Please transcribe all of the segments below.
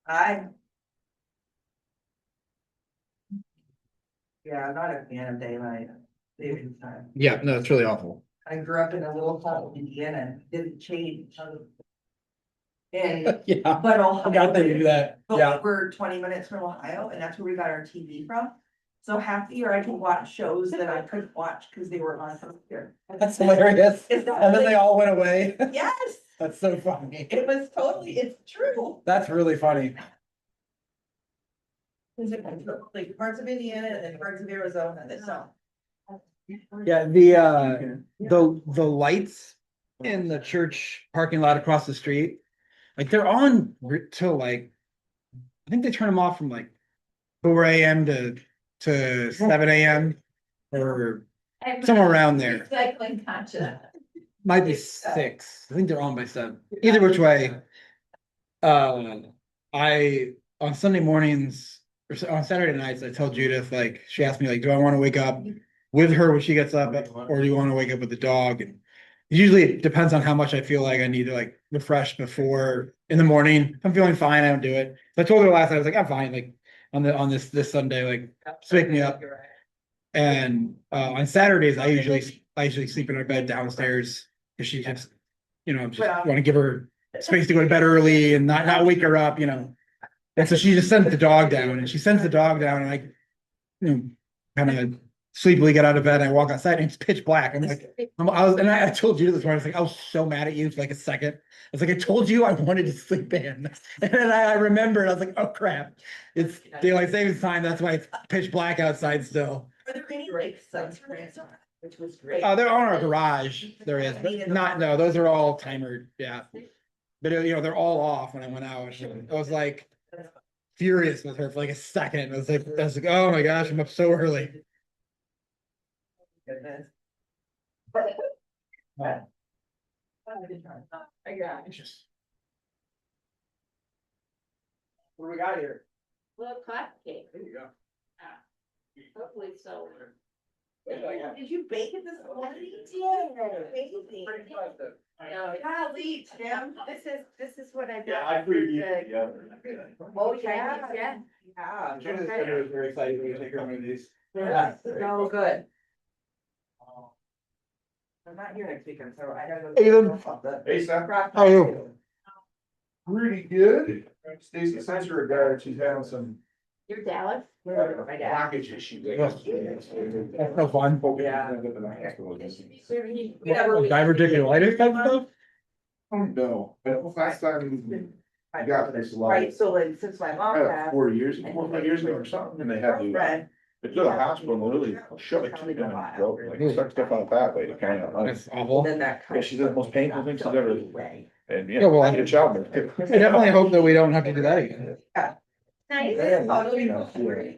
I. Yeah, I'm not a fan of daylight savings time. Yeah, no, it's really awful. I grew up in a little town in Indiana, didn't change. And, Yeah, but I forgot they do that. But Yeah. we're 20 minutes from Ohio, and that's where we got our TV from. So half the year I could watch shows that I couldn't watch because they were on here. That's hilarious. It's not And then like- they all went away. Yes, That's so funny. it was totally, it's true. That's really funny. Like parts of Indiana and then parts of Arizona, that's all. Yeah, the lights in the church parking lot across the street, like they're on till like, I think they turn them off from like 4 a.m. to 7 a.m. or somewhere around there. Recycling conscious. Might be 6. I think they're on by 7. Either which way. I on Sunday mornings or on Saturday nights, I tell Judith, like, she asked me, like, do I want to wake up with her when she gets up, or do you want to wake up with the dog? And usually it depends on how much I feel like I need to like refresh before in the morning. If I'm feeling fine, I don't do it. So I told her last night, I was like, I'm fine, like on this Sunday, like just wake me up. And on Saturdays, I usually sleep in our bed downstairs because she just, just want to give her space to go to bed early and not wake her up, And so she just sends the dog down, and she sends the dog down, and I, kind of sleepily get out of bed. And I walk outside, and it's pitch black. I'm like, I told you this morning, I was like, I was so mad at you for like a second. I was like, I told you I wanted to sleep in, and then I remembered. I was like, oh crap, it's daylight savings time. That's why it's pitch black outside still. Are there any like sunscreens on, which was great? Oh, they're on our garage. There is, but no, those are all timered. Yeah, but they're all off when I went out. I was like furious with her for like a second. I was like, oh my gosh, I'm up so early. Goodness. Oh, I got it. just. What do we got here? Little clap cake. There you go. Hopefully so. Did you bake it this morning? Yeah, amazing. Golly, Tim, this is what I. Yeah, I agree. Oh, yeah. Yeah. Yeah. Judith said it was very exciting to take her one of these. Yeah, so good. I'm not here next weekend, so I gotta go. Hey, then. Hey, Seth. How are you? Pretty good. Stacy sent her a guy, she's having some You're Dallas? blockage issues. That's no fun. Yeah. Diverticulitis type stuff? Oh, no, but last time I got this Right, light, so like, since my I mom had passed. 4 years, 4 years ago or something, and they had to, Girlfriend, they go to the hospital and literally shove it to me down the throat, like suck stuff out of that way to kind of. That's awful. then that. Yeah, she did the most painful thing she's ever, and Yeah, well, I did childbirth. I definitely hope that we don't have to do that again. Nice. Yeah, you know,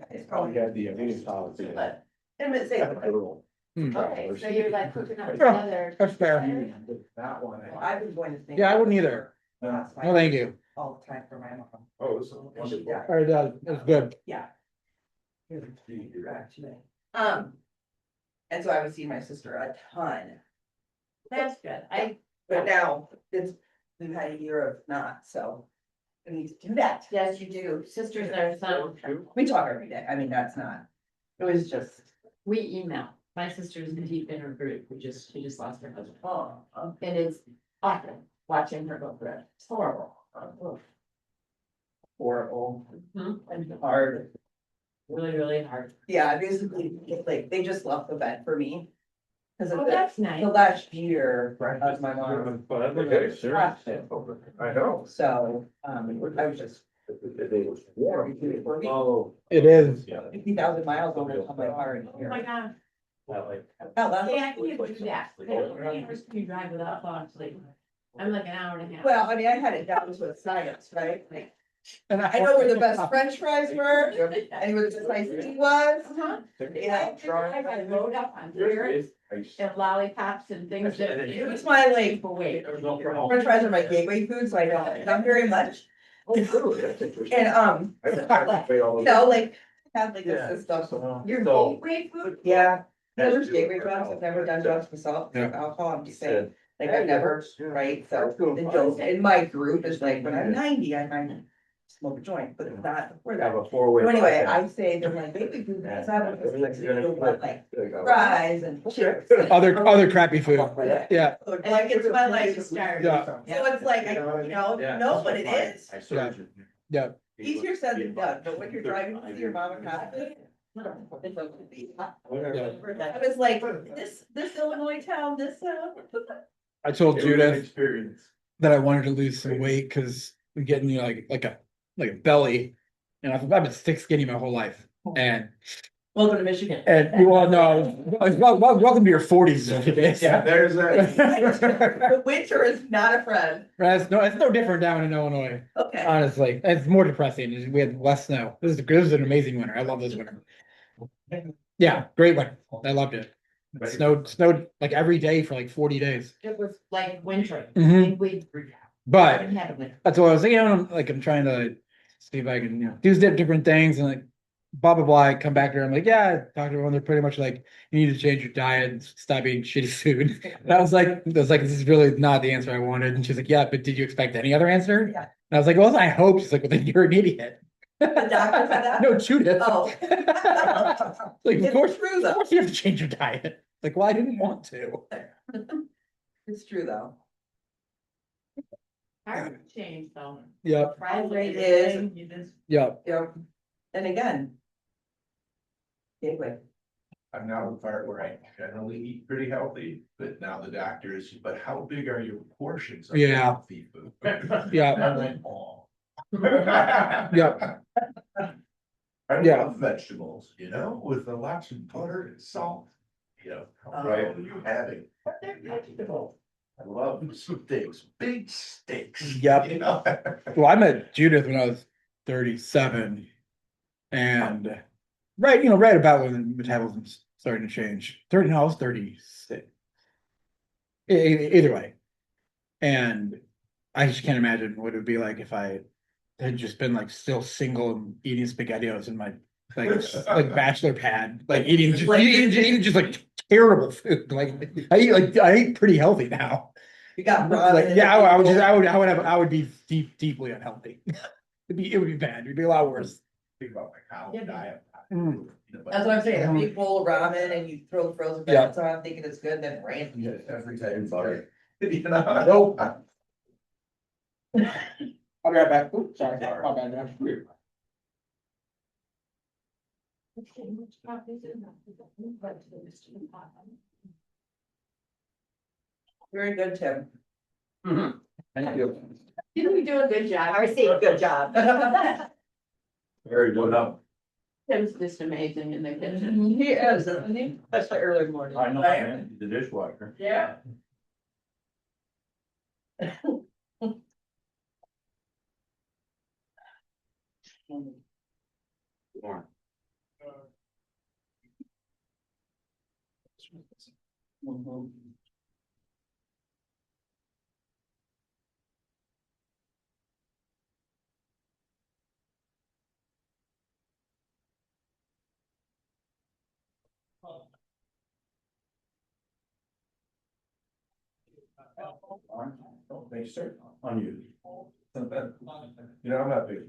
it's probably had the immune policy. But, and it's safe. Okay, so you're like cooking up Yeah. together. That's fair. That one. Well, I've been going to. think Yeah, I wouldn't either. that's why No, thank you. All the time for my mom. Oh, this is wonderful. Yeah. All right, that's good. Yeah. Actually. And so I would see my sister a ton, That's good. but now we've had a year of not, so. I need to do that. Yes, you do. Sisters are some. We talk every day. I mean, that's not, it was just, We email. My sister's deep in her group. She just lost her husband. oh, And it's awful watching her go through it. It's horrible. horrible Mhm. and hard. Really, really hard. Yeah, basically, it's like, they just left the bed for me. Cause of Oh, the that's nice. last year of my mom, Okay, sure. I know. so, I was just Oh. It is. 50,000 miles over on my heart Oh here. my God. Oh, that's- Yeah, I can't do that. How many hours can you drive without falling asleep? I'm like an hour and a half. Well, I mean, I had it down to a science, right? Like, And I know where the best french fries were, and where the best iced tea was. Uh-huh. Yeah. I load up on beers and lollipops and things that. It was my like, Wait. french fries are my gateway food, so I don't, not very much. And, like, have like this stuff, Your gateway food? yeah. There's gateway drugs, I've never done drugs myself, Yeah. alcohol, I'm just saying, like, I've never, right, so. The joke in my group is like, when I'm 90, I might smoke a joint, but it's not for Have that. a four-way. So anyway, I say they're my baby food, because I would just like to do like fries and chips. Other crappy food, yeah, Like it's my life to start. yeah, So it's like, no, but it is. yeah. Easier said than done, but when you're driving to see your mom and pop. I was like, this Illinois town, I told Judith Experience. that I wanted to lose some weight because I'm getting, like a belly. And I've been thick skinny my whole life. And Welcome to Michigan. well, no, welcome to your 40s. Yeah, there's that. the winter is not a friend. It's no different down in Illinois, Okay. honestly. It's more depressing. We had less snow. This is an amazing winter. I love this winter. Yeah, great winter. I loved it. It snowed like every day for like 40 days. It was like winter. Mhm. We But haven't had a winter. that's what I was thinking. I'm trying to see if I can, do different things and like blah blah blah. I come back there. I'm like, yeah, I talked to everyone. They're pretty much like, you need to change your diet and stop eating shitty food. And I was like, this is really not the answer I wanted. And she's like, yeah, but did you expect any other answer? Yeah. And I was like, well, I hope. She's like, well, then you're an idiot. The doctor said that? No, Judith. Oh. Like, of It's course, true of though. course you have to change your diet. Like, well, I didn't want to. It's true though. Hard to change though. Yep, Fries It is. everything, you just. yep. Yep. And again. Gateway. I'm now at the part where I generally eat pretty healthy, but now the doctor is, but how big are your portions of Yeah. healthy food? Yeah. I'm like, oh. Yep. I Yeah. love vegetables, with the lots of butter and salt. How Right. are you having? But they're vegetable. I love steaks, big steaks. Yep. Well, I met Judith when I was 37. And right about when metabolism's starting to change. No, I was 36. Either way. And I just can't imagine what it would be like if I had just been like still single and eating spaghettios in my like bachelor pad, like eating just like terrible food. Like I eat pretty healthy now. You got Like, ramen. yeah, I would be deeply unhealthy. It would be bad. It'd be a lot worse. Think about my college Yeah. diet. Mm. That's what I'm saying, a big bowl of ramen and you throw the frozen Yeah. veggies on, I'm thinking it's good, then rain. Yeah, every time butter. Nope. I'll be right back. Oops, sorry. My bad, man. Very good, Tim. Thank you. Didn't we do a good job? I see, good job. Very good up. Tim's just amazing in the kitchen. He is, isn't he? Especially early morning. I know, man, the dishwasher. Yeah. Thank you, sir. On you. I'm not big.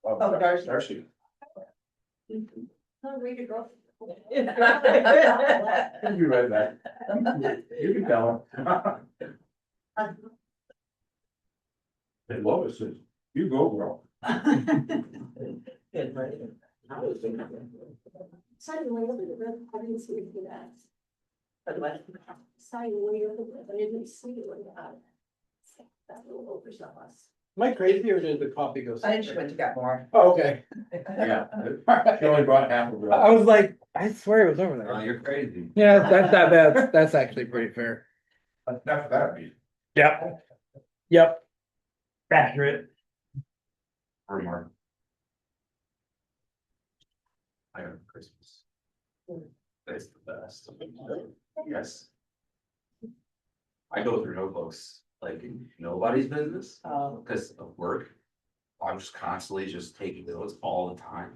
Oh, Darcy. Darcy. Read it, girl. You right back. You can tell him. And Lois says, you go, girl. Good, right? Suddenly, I didn't see it for that. But what? Suddenly, I didn't see it like that. That little overzealous. Am I crazy or did the coffee go? I think she went to get more. Oh, okay. Yeah. She only brought half of I it. was like, I swear it was over Oh, there. you're crazy. Yeah, that's actually pretty fair. Enough of that meat. Yep. Yep. Accurate. Remark. I have Christmas. That's the best. Yes. I go through notebooks like nobody's business Oh, because of work. I'm just constantly just taking notes all the time.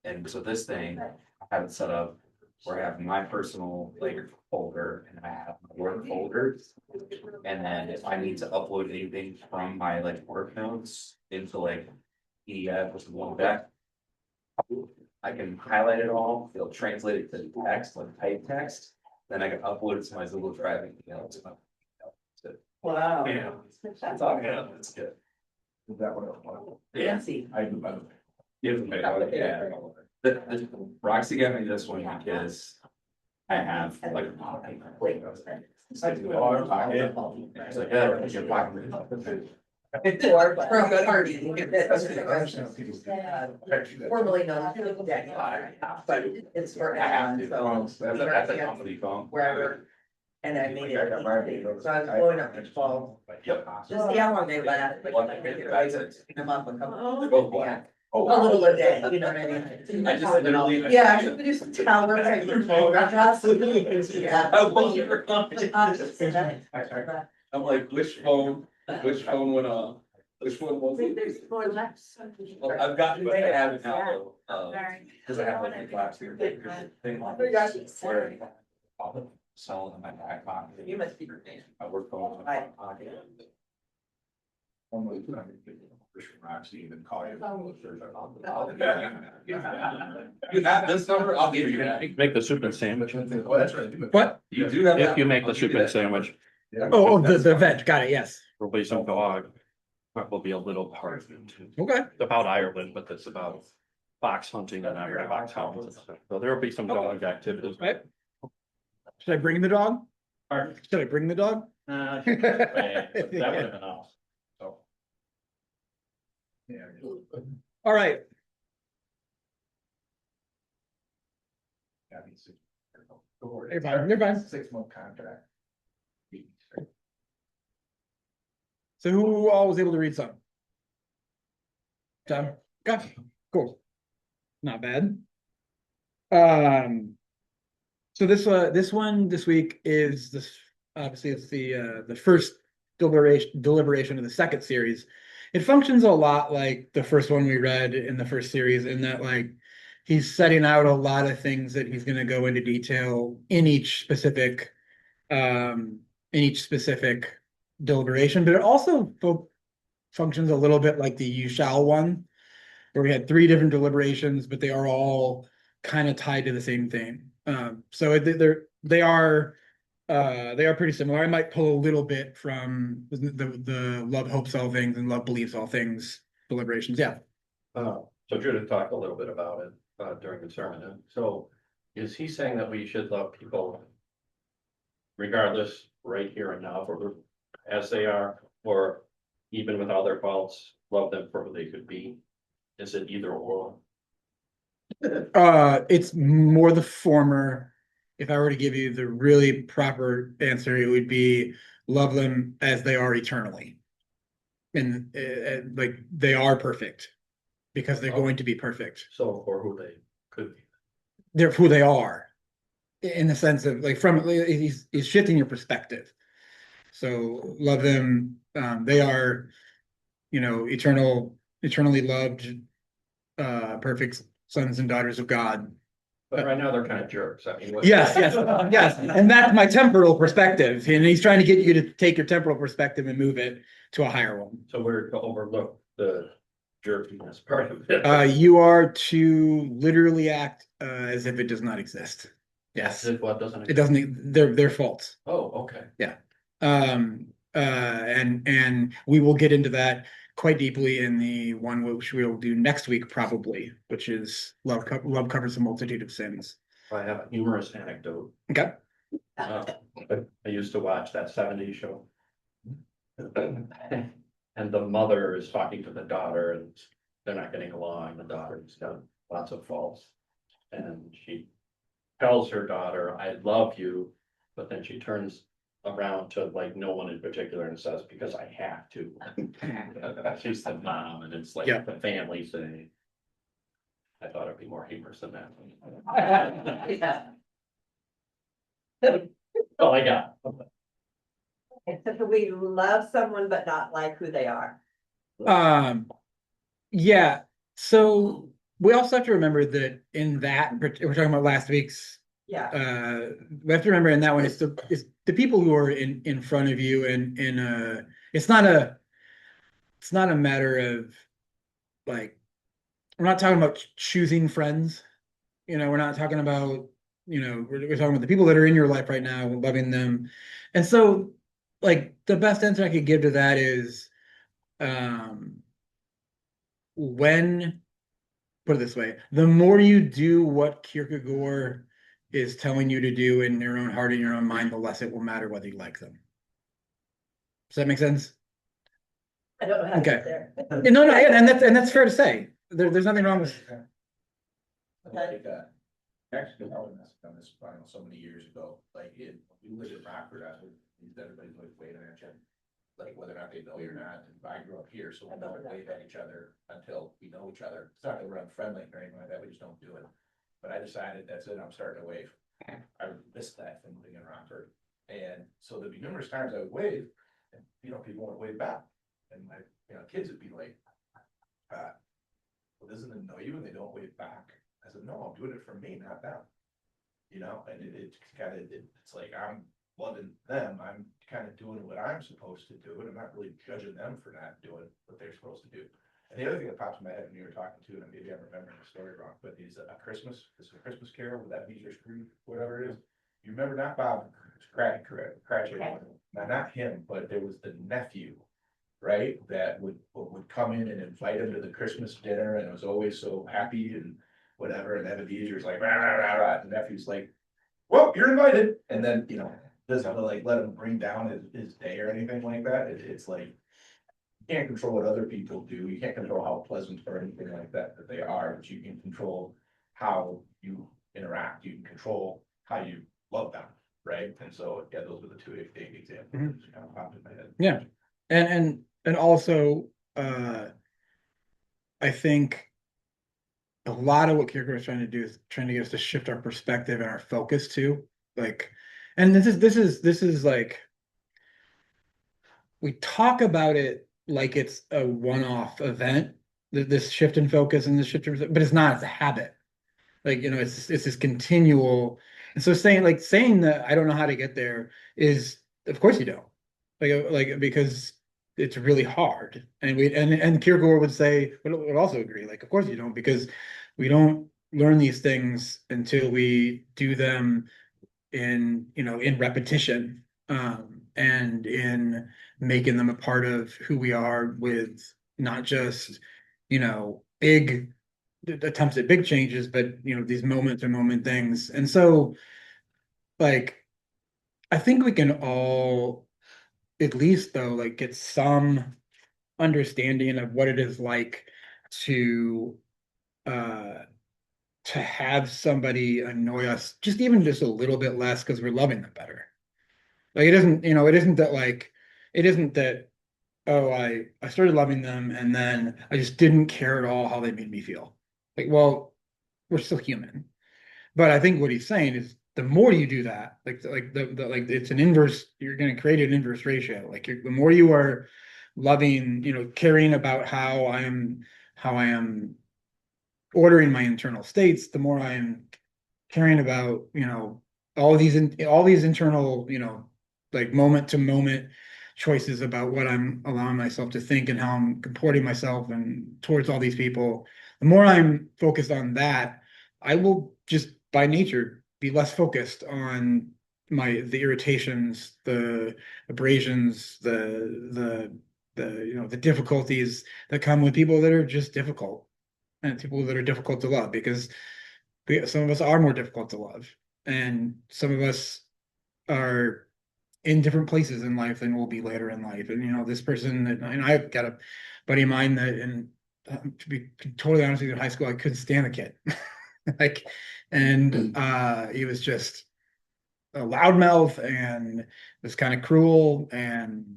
And so this thing, I have it set up where I have my personal like folder and I have my work folder. And then if I need to upload anything from my like work notes into like PDF or something like that. I can highlight it all, it'll translate it to text, like type text, then I can upload it to my Google Drive and email it to my. Wow. Yeah, That's oh, all. yeah, that's good. Is that what it was? Yeah. Fancy. I do, by the way. Yeah. The Roxy got me this one because I have like. It's like, yeah, it's your pocket. Or from the party. Formerly known as Daddy Otter, but it's for I have Alan, to. so. That's a company phone. Wherever, and I made it easy, so I was blowing up the phone, Yep. just see how long they last. But Well, I make it that's right, it. pick them up a couple. They're both black. A little a day, you know what I mean? I just literally. Yeah, I should just tell them. Like, yeah. I won't ever come. Uh, I'm like, which phone went off? Which one was it? There's more left. Well, I've got, but I haven't now, cause I have like a glass here. Thing on this, where I'll sell it in my back pocket. You must be. I work phone in my front pocket. Roxy even call you. You have this number, I'll give you that. Make the soup and sandwich. Oh, that's right. What? You do have that. If you make the I'll give soup you and that. sandwich, Oh, the veg, got it, yes. there'll be some dog. That will be a little part of it. Okay. About Ireland, but it's about fox hunting and fox hounds. So there'll be some dog activities. Right. Should I bring the dog? Pardon? Should I bring the dog? That would have been awesome. So. Yeah. All right, you're fine, you're fine. 6-month contract. So who all was able to read some? Tom, okay, cool. Not bad. So this one this week is this, obviously it's the first deliberation of the second series. It functions a lot like the first one we read in the first series, in that like he's setting out a lot of things that he's gonna go into detail in each specific deliberation, but it also functions a little bit like the you shall one, where we had 3 different deliberations, but they are all kind of tied to the same thing. So they are pretty similar. I might pull a little bit from the love, hopes, all things and love, believes, all things deliberations. Yeah. So Judith talked a little bit about it during the sermon. So is he saying that we should love people regardless, right here and now, or as they are, or even with all their faults, love them for who they could be? Is it either or? It's more the former. If I were to give you the really proper answer, it would be love them as they are eternally. And like they are perfect because they're going to be perfect. So for who they could be. They're who they are, in the sense of like he's shifting your perspective. So love them. They are, eternally loved, perfect sons and daughters of God. But right now they're kind of jerks. I mean. Yes, and that's my temporal perspective, and he's trying to get you to take your temporal perspective and move it to a higher one. So we're to overlook the jerkiness part of it. You are to literally act as if it does not exist. Yes, Is it what doesn't? it doesn't. They're faults. Oh, okay. And we will get into that quite deeply in the one which we'll do next week, probably, which is love covers a multitude of sins. I have a humorous anecdote. Okay. I used to watch that 70s show. And the mother is talking to the daughter and they're not getting along. The daughter's got lots of faults. And she tells her daughter, I love you, but then she turns around to like no one in particular and says, because I have to. She's the mom and it's like Yeah. the family thing. I thought it'd be more humorous than that. Oh, I got. So we love someone but not like who they are. Yeah, so we also have to remember that in that, we're talking about last week's we have to remember in that one, it's the people who are in front of you and it's not a matter of like, we're not talking about choosing friends. We're not talking about, we're talking about the people that are in your life right now, loving them. And so like the best answer I could give to that is, when, put it this way, the more you do what Kierkegaard is telling you to do in your own heart and your own mind, the less it will matter whether you like them. Does that make sense? I don't know how to Okay. get there. Yeah, no, yeah, and that's fair to say. There's nothing wrong with. Like, actually, I was on this, I don't know, so many years ago, like, we lived in Rockford, everybody's like waving at you. Like, whether or not they know you or not, and I grew up here, so we don't wave at each other until we know each other. It's not that we're unfriendly or anything like that, we just don't do it. But I decided, that's it, I'm starting to wave. I missed that from living in Rockford. And so there'd be numerous times I would wave, and, people wouldn't wave back. And my, kids would be like, well, doesn't it know you and they don't wave back? I said, no, I'm doing it for me, not them. And it's like, I'm loving them, I'm kind of doing what I'm supposed to do, and I'm not really judging them for not doing what they're supposed to do. And the other thing that pops in my head when you were talking to, and maybe I'm remembering the story wrong, but is a Christmas Carol with that Beezer Scrooge, whatever it is. You remember not Bob Cratchit, not him, but there was the nephew, right? That would come in and invite him to the Christmas dinner, and it was always so happy and whatever, and then Beezer's like, rah, rah, rah, rah, and the nephew's like, well, you're invited, and then, doesn't like let him bring down his day or anything like that. It's like, you can't control what other people do, you can't control how pleasant or anything like that they are, but you can control how you interact, you can control how you love them, right? And so, yeah, those are the two big examples that just kind of popped in my head. Yeah. And also, I think a lot of what Kierkegaard is trying to do is trying to get us to shift our perspective and our focus too. Like, and this is like, we talk about it like it's a one-off event, this shift in focus and this shift in, but it's not, it's a habit. Like, it's this continual. And so saying that I don't know how to get there is, of course you don't. Because it's really hard. And and Kierkegaard would say, would also agree, like, of course you don't, because we don't learn these things until we do them in repetition, and in making them a part of who we are, with not just big attempts at big changes, but these moment to moment things. And so, like, I think we can all, at least though, like, get some understanding of what it is like to uh to have somebody annoy us just a little bit less because we're loving them better. Like, it isn't that, oh, I started loving them and then I just didn't care at all how they made me feel. Like, well, we're still human. But I think what he's saying is, the more you do that, like it's an inverse, you're going to create an inverse ratio. Like, the more you are loving, caring about how I am ordering my internal states, the more I am caring about, all these internal, like moment to moment choices about what I'm allowing myself to think and how I'm comporting myself and towards all these people. The more I'm focused on that, I will just by nature be less focused on the irritations, the abrasions, the difficulties that come with people that are just difficult, and people that are difficult to love, because some of us are more difficult to love, and some of us are in different places in life than we'll be later in life. And this person that, and I've got a buddy of mine that, and to be totally honest with you, in high school I couldn't stand the kid. Like, and he was just a loudmouth and was kind of cruel, and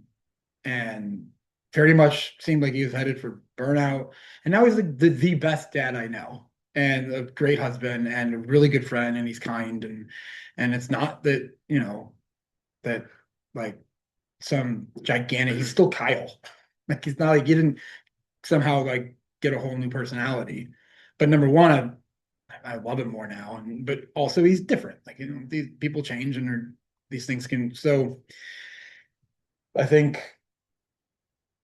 very much seemed like he was headed for burnout. And now he's like the best dad I know, and a great husband and a really good friend, and he's kind, and it's not that, that, like, some gigantic, he's still Kyle. Like, he's not like, he didn't somehow like get a whole new personality. But number one, I love him more now, and but also he's different. Like, you know, these people change these things can, so I think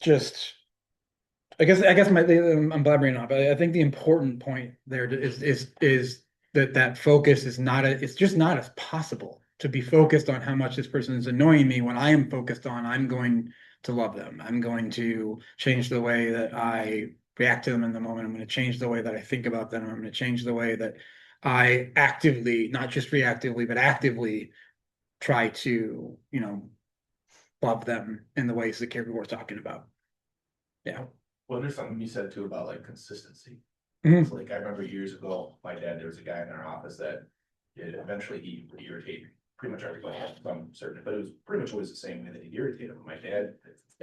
just I guess I'm blabbering on, but I think the important point there is that focus is not it's just not as possible to be focused on how much this person is annoying me when I am focused on I'm going to love them. I'm going to change the way that I react to them in the moment. I'm going to change the way that I think about them. I'm going to change the way that I actively, not just reactively, but actively try to, you know, love them in the ways that Kierkegaard was talking about. Yeah. Well, there's something you said too about like consistency. Mhm. It's like, I remember years ago, my dad, there was a guy in our office that eventually he would irritate pretty much everybody. I'm certain, but it was pretty much always the same way that he irritated him. My dad,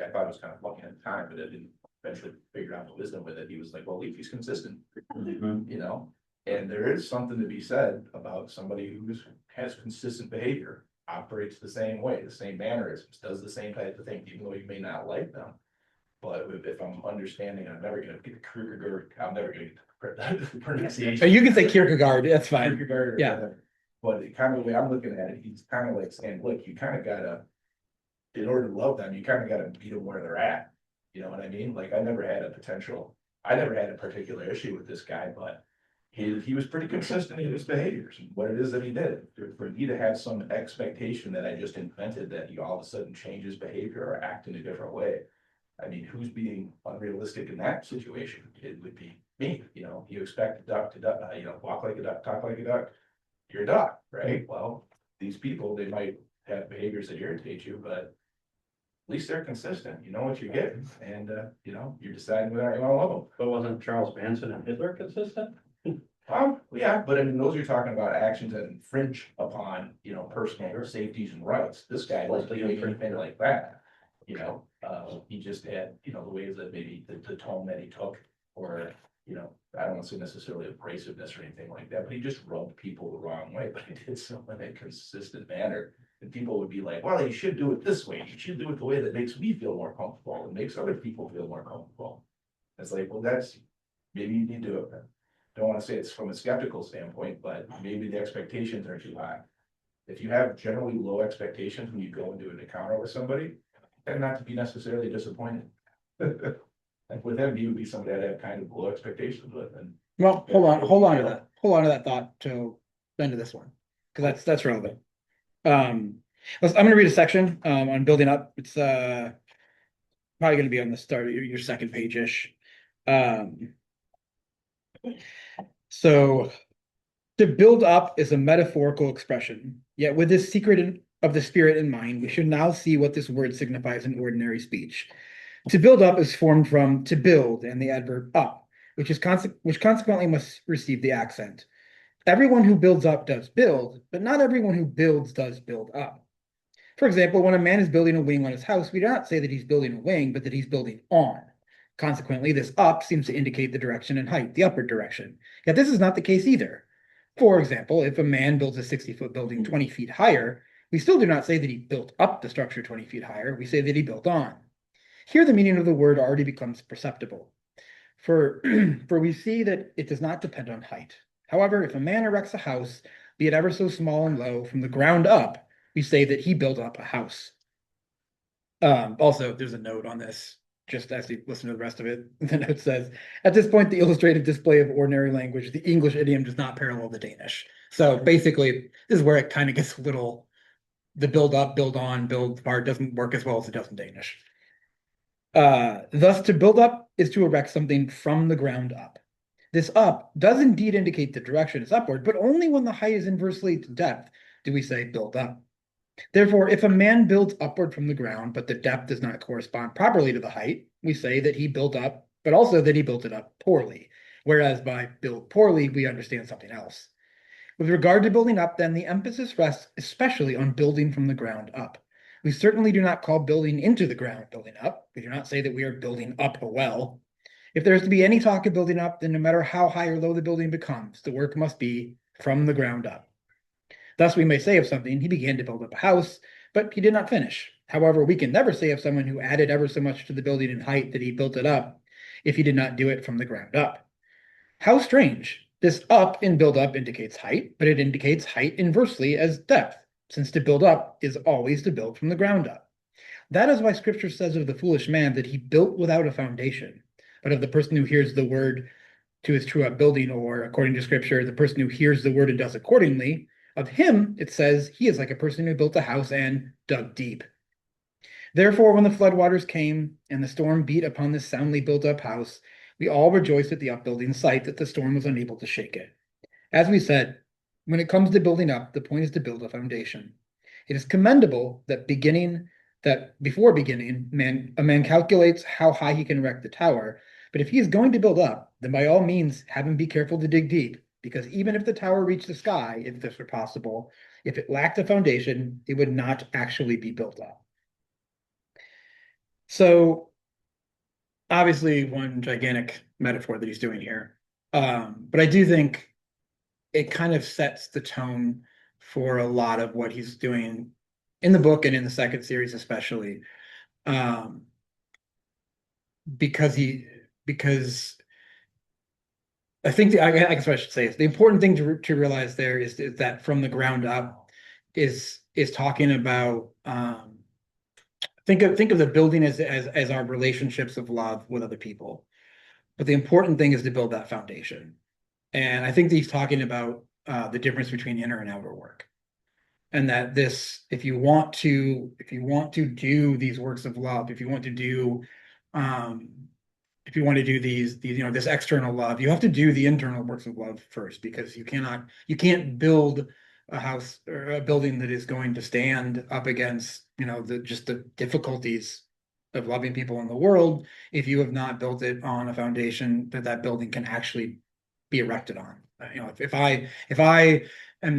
I thought it was kind of lucky at the time, but I didn't eventually figure out the wisdom with it. He was like, well, at least he's consistent, you know? And there is something to be said about somebody who has consistent behavior, operates the same way, the same mannerisms, does the same type of thing, even though you may not like them. But if I'm understanding, I'm never gonna get the Kierkegaard, I'm never gonna get the pronunciation. You can say Kierkegaard, that's fine. Kierkegaard or Yeah. whatever. But it kind of the way I'm looking at it, he's kind of like saying, look, you kind of gotta, in order to love them, you kind of gotta meet them where they're at. You know what I mean? Like, I never had a particular issue with this guy, but he was pretty consistent in his behaviors and what it is that he did. For me to have some expectation that I just invented that he all of a sudden changes behavior or act in a different way. I mean, who's being unrealistic in that situation? It would be me, you know, you expect a duck to duck, you know, walk like a duck, talk like a duck. You're a duck, right? Well, these people, they might have behaviors that irritate you, but at least they're consistent. You know what you're getting, and you know, you're deciding whether you want to love them. But wasn't Charles Manson and Hitler consistent? Yeah, but I mean, those are talking about actions that infringe upon, you know, personal safeties and rights. This guy wasn't doing anything like that. You know, he just had, you know, the ways that maybe the tone that he took, or, you know, I don't want to say necessarily abrasiveness or anything like that, but he just rubbed people the wrong way, but he did so in a consistent manner. And people would be like, well, you should do it this way. You should do it the way that makes me feel more comfortable and makes other people feel more comfortable. It's like, well, that's, maybe you need to, don't want to say it's from a skeptical standpoint, but maybe the expectations are too high. If you have generally low expectations when you go into an encounter with somebody, and not to be necessarily disappointed. Like with him, he would be somebody that had kind of low expectations with, and Well, hold on to that thought till the end of this one, because that's relevant. I'm gonna read a section on building up. It's probably gonna be on the start of your second page-ish. So to build up is a metaphorical expression, yet with this secret of the spirit in mind, we should now see what this word signifies in ordinary speech. To build up is formed from to build and the adverb up, which consequently must receive the accent. Everyone who builds up does build, but not everyone who builds does build up. For example, when a man is building a wing on his house, we do not say that he's building a wing, but that he's building on. Consequently, this up seems to indicate the direction and height, the upward direction. Yet this is not the case either. For example, if a man builds a 60-foot building 20 feet higher, we still do not say that he built up the structure 20 feet higher, we say that he built on. Here the meaning of the word already becomes perceptible. For we see that it does not depend on height. However, if a man erects a house, be it ever so small and low, from the ground up, we say that he built up a house. Also, there's a note on this, just as you listen to the rest of it. The note says, at this point, the illustrated display of ordinary language, the English idiom does not parallel the Danish. So basically, this is where it kind of gets a little, the build up, build on, build part doesn't work as well as it does in Danish. Thus, to build up is to erect something from the ground up. This up does indeed indicate the direction is upward, but only when the height is inversely to depth do we say build up. Therefore, if a man builds upward from the ground, but the depth does not correspond properly to the height, we say that he built up, but also that he built it up poorly. Whereas by build poorly, we understand something else. With regard to building up, then, the emphasis rests especially on building from the ground up. We certainly do not call building into the ground building up. We do not say that we are building up a well. If there is to be any talk of building up, then no matter how high or low the building becomes, the work must be from the ground up. Thus, we may say of something, he began to build up a house, but he did not finish. However, we can never say of someone who added ever so much to the building in height that he built it up, if he did not do it from the ground up. How strange This up in build up indicates height, but it indicates height inversely as depth, since to build up is always to build from the ground up. That is why scripture says of the foolish man that he built without a foundation, but of the person who hears the word to his true upbuilding, or according to scripture, the person who hears the word and does accordingly, of him it says he is like a person who built a house and dug deep. Therefore, when the floodwaters came and the storm beat upon this soundly built up house, we all rejoiced at the upbuilding sight that the storm was unable to shake it. As we said, when it comes to building up, the point is to build a foundation. It is commendable that before beginning, a man calculates how high he can erect the tower. But if he is going to build up, then by all means have him be careful to dig deep, because even if the tower reached the sky, if this were possible, if it lacked a foundation, it would not actually be built up. So obviously one gigantic metaphor that he's doing here. But I do think it kind of sets the tone for a lot of what he's doing in the book and in the second series, especially. Because I think I guess what I should say is the important thing to realize there is that from the ground up is talking about think of the building as our relationships of love with other people. But the important thing is to build that foundation. And I think that he's talking about the difference between inner and outer work. And that if you want to do these works of love, if you want to do these, this external love, you have to do the internal works of love first, because you can't build a house or a building that is going to stand up against, the difficulties of loving people in the world if you have not built it on a foundation that building can actually be erected on. If I am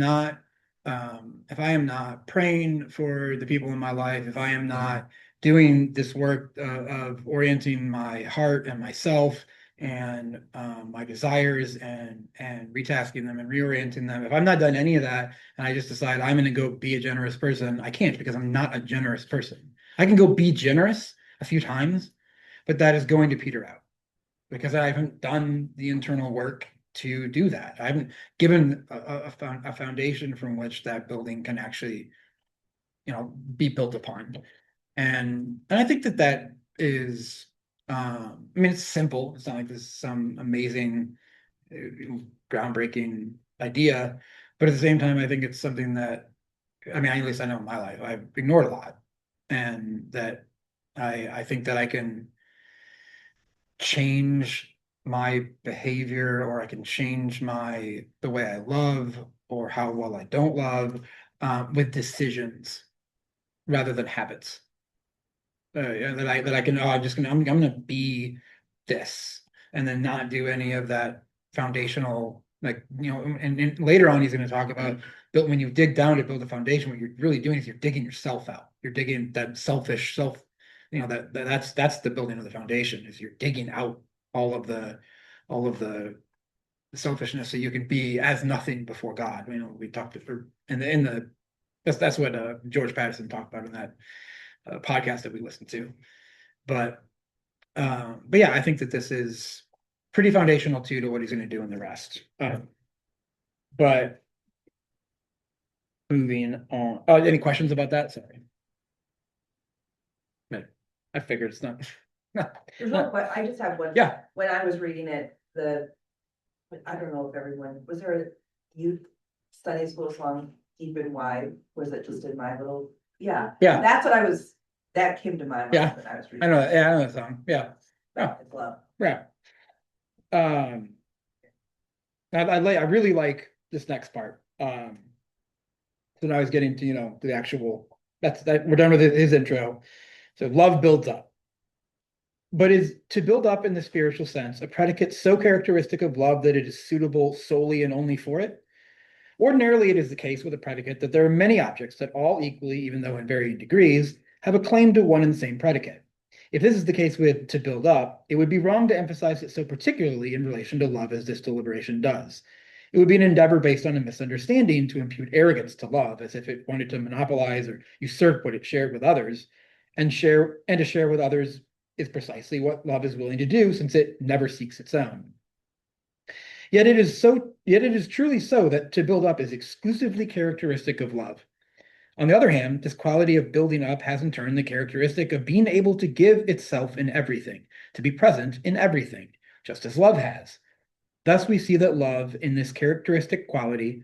not praying for the people in my life, if I am not doing this work of orienting my heart and myself and my desires and retasking them and reorienting them, if I'm not done any of that and I just decide I'm going to go be a generous person, I can't, because I'm not a generous person. I can go be generous a few times, but that is going to peter out because I haven't done the internal work to do that. I haven't given a foundation from which that building can actually, be built upon. And I think that is, it's simple. It's not like this is some amazing, groundbreaking idea, but at the same time, I think it's something that, at least I know in my life, I've ignored a lot, and that I think that I can change my behavior, or I can change the way I love or how well I don't love with decisions rather than habits. That I can, I'm gonna be this, and then not do any of that foundational, and later on he's gonna talk about when you dig down to build a foundation, what you're really doing is you're digging yourself out. You're digging that selfish self, that's the building of the foundation, is you're digging out all of the selfishness so you can be as nothing before God. We talked that's what George Patterson talked about in that podcast that we listened to. But yeah, I think that this is pretty foundational too to what he's going to do in the rest. But moving on. Any questions about that? Sorry. I figured it's not. There's no question. I just have one. Yeah. When I was reading it, I don't know if was there a youth Sunday school song, Deep and Wide? Was it just in my little? Yeah. Yeah. That's what that came to my mind when I was reading. I know. Yeah, I know the song. Yeah. Yeah. It's love. Yeah. I really like this next part. So now he's getting to, the actual, we're done with his intro. So love builds up. But is to build up in the spiritual sense a predicate so characteristic of love that it is suitable solely and only for it? Ordinarily, it is the case with a predicate that there are many objects that all equally, even though in varying degrees, have a claim to one and the same predicate. If this is the case with to build up, it would be wrong to emphasize it so particularly in relation to love as this deliberation does. It would be an endeavor based on a misunderstanding to impute arrogance to love, as if it wanted to monopolize or usurp what it shared with others, and to share with others is precisely what love is willing to do, since it never seeks its own. Yet it is truly so that to build up is exclusively characteristic of love. On the other hand, this quality of building up has in turn the characteristic of being able to give itself in everything, to be present in everything, just as love has. Thus, we see that love, in this characteristic quality,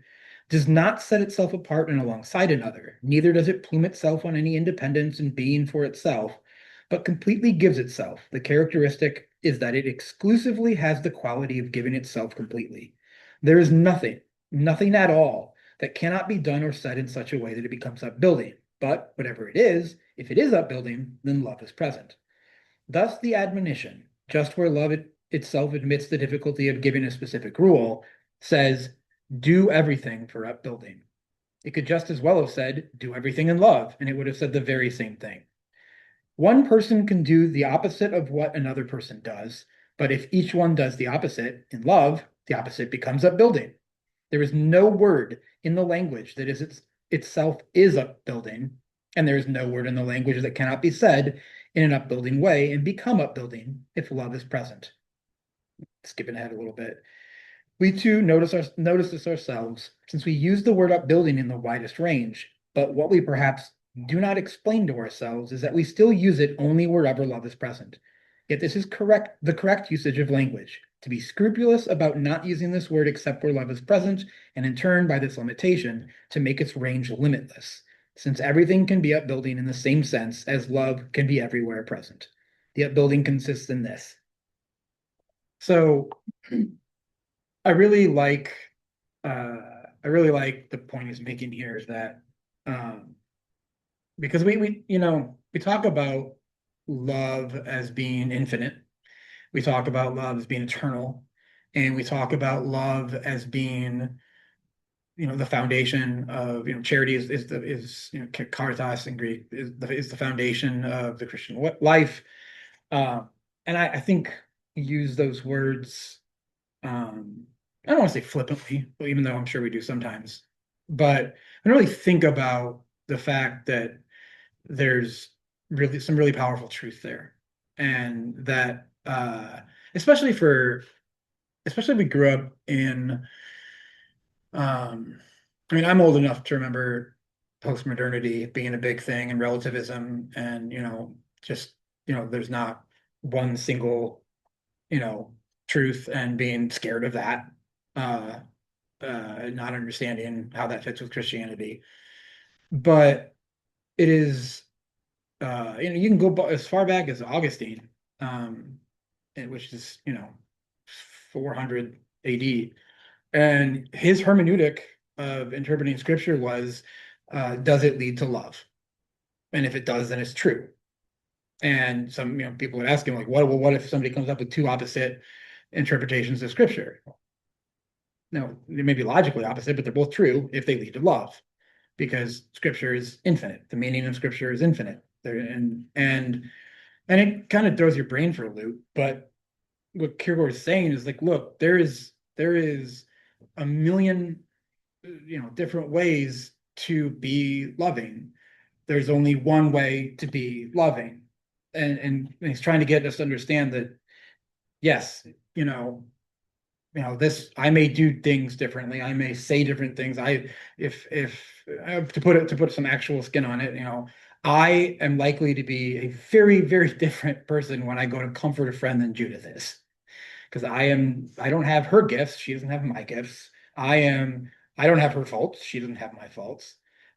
does not set itself apart and alongside another, neither does it plume itself on any independence in being for itself, but completely gives itself. The characteristic is that it exclusively has the quality of giving itself completely. There is nothing at all, that cannot be done or said in such a way that it becomes upbuilding. But whatever it is, if it is upbuilding, then love is present. Thus, the admonition, just where love itself admits the difficulty of giving a specific rule, says, do everything for upbuilding. It could just as well have said, do everything in love, and it would have said the very same thing. One person can do the opposite of what another person does, but if each one does the opposite in love, the opposite becomes upbuilding. There is no word in the language that itself is upbuilding, and there is no word in the language that cannot be said in an upbuilding way and become upbuilding if love is present. Skipping ahead a little bit. We too notice this ourselves, since we use the word upbuilding in the widest range, but what we perhaps do not explain to ourselves is that we still use it only wherever love is present. Yet this is the correct usage of language, to be scrupulous about not using this word except where love is present, and in turn, by this limitation, to make its range limitless, since everything can be upbuilding in the same sense as love can be everywhere present. The upbuilding consists in this. So I really like the point he's making here is that because we talk about love as being infinite, we talk about love as being eternal, and we talk about love as being the foundation of charity is caritas in Greek is the foundation of the Christian life. And I think use those words I don't want to say flippantly, even though I'm sure we do sometimes, but I don't really think about the fact that there's really some really powerful truth there. And that especially if we grew up in I mean, I'm old enough to remember postmodernity being a big thing and relativism and just there's not one single truth and being scared of that uh not understanding how that fits with Christianity. But it is you can go as far back as Augustine, which is 400 AD, and his hermeneutic of interpreting scripture was does it lead to love? And if it does, then it's true. And some people would ask him like, what if somebody comes up with two opposite interpretations of scripture? No, they may be logically opposite, but they're both true if they lead to love, because scripture is infinite. The meaning of scripture is infinite. And it kind of throws your brain for a loop. But what Kierkegaard is saying is like, look, there is a million different ways to be loving. There's only one way to be loving. And he's trying to get us to understand that yes, this I may do things differently. I may say different things. If to put some actual skin on it, I am likely to be a very, very different person when I go to comfort a friend than Judith is. Because I don't have her gifts, she doesn't have my gifts. I don't have her faults, she doesn't have my faults.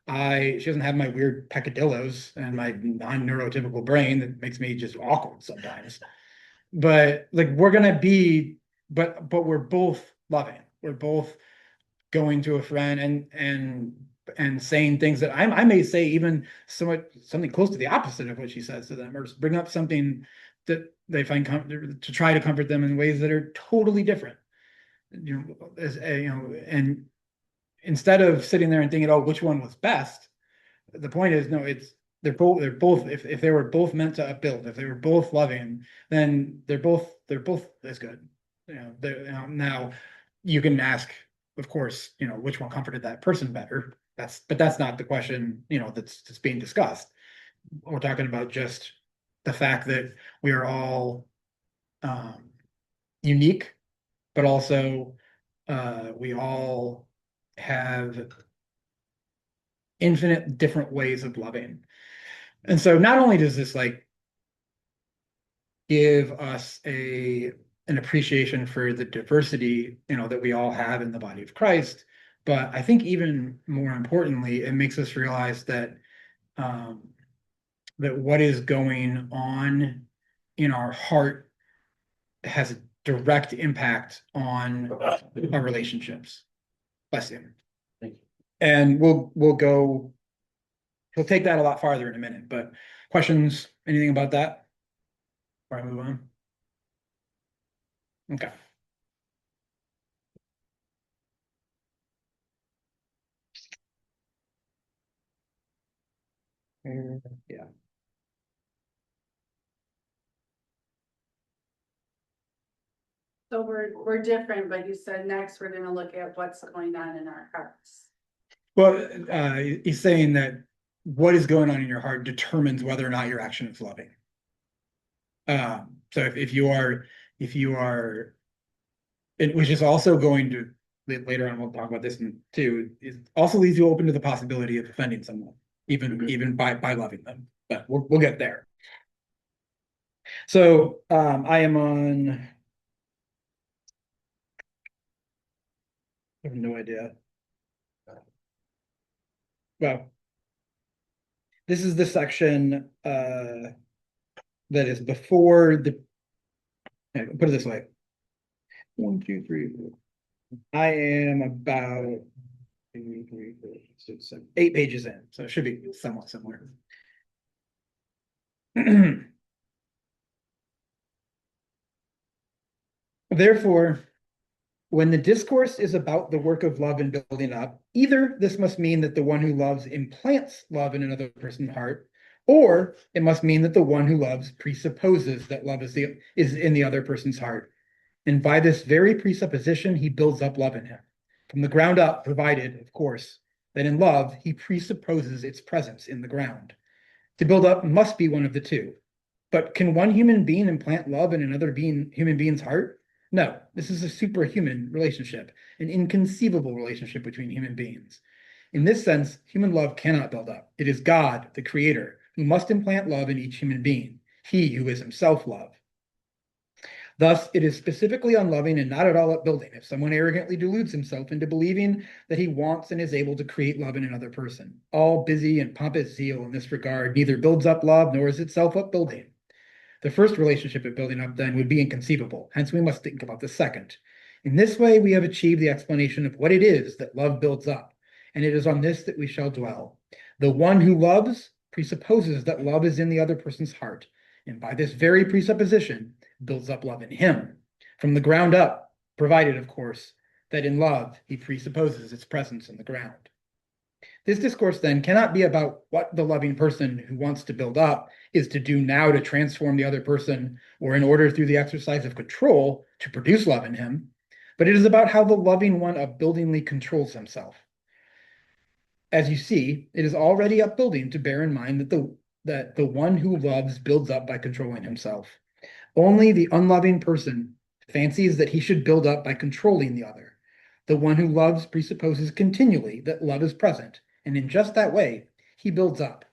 She doesn't have my weird peccadillos and my non-neurotypical brain that makes me just awkward sometimes. But like we're gonna be, but we're both loving. We're both going to a friend and saying things that I may say even something close to the opposite of what she says to them, or bring up something that they find to try to comfort them in ways that are totally different. And instead of sitting there and thinking, oh, which one was best, the point is, no, they're both if they were both meant to upbuild, if they were both loving, then they're both as good. Now you can ask, of course, which one comforted that person better. But that's not the question, that's being discussed. We're talking about just the fact that we are all unique, but also we all have infinite different ways of loving. And so not only does this like give us an appreciation for the diversity, that we all have in the body of Christ, but I think even more importantly, it makes us realize that that what is going on in our heart has a direct impact on our relationships. Bless you. Thank you. And we'll take that a lot farther in a minute, but questions, anything about that? Before I move on? Okay. Yeah. So we're different, but you said next we're gonna look at what's going on in our hearts. Well, he's saying that what is going on in your heart determines whether or not your action is loving. So if you are, which is also going to, later on, we'll talk about this too, it also leaves you open to the possibility of offending someone, even by loving them, but we'll get there. So, I am on, I have no idea. Well, this is the section, that is before the, put it this way. 1, 2, 3, 4. I am about 2, 3, 4, 5, 6, 7, 8 pages in, so it should be somewhat similar. Therefore, when the discourse is about the work of love and building up, either this must mean that the one who loves implants love in another person's heart, or it must mean that the one who loves presupposes that love is in the other person's heart. And by this very presupposition, he builds up love in him from the ground up, provided, of course, that in love, he presupposes its presence in the ground. To build up must be one of the two. But can one human being implant love in another human being's heart? No, this is a superhuman relationship, an inconceivable relationship between human beings. In this sense, human love cannot build up. It is God, the creator, who must implant love in each human being, he who is himself love. Thus, it is specifically unloving and not at all upbuilding if someone arrogantly deludes himself into believing that he wants and is able to create love in another person. All busy and pompous zeal in this regard neither builds up love nor is itself upbuilding. The first relationship of building up then would be inconceivable, hence we must think about the second. In this way, we have achieved the explanation of what it is that love builds up, and it is on this that we shall dwell. The one who loves presupposes that love is in the other person's heart, and by this very presupposition, builds up love in him from the ground up, provided, of course, that in love he presupposes its presence in the ground. This discourse then cannot be about what the loving person who wants to build up is to do now to transform the other person, or in order through the exercise of control to produce love in him, but it is about how the loving one upbuildingly controls himself. As you see, it is already upbuilding to bear in mind that the one who loves builds up by controlling himself. Only the unloving person fancies that he should build up by controlling the other. The one who loves presupposes continually that love is present, and in just that way, he builds up.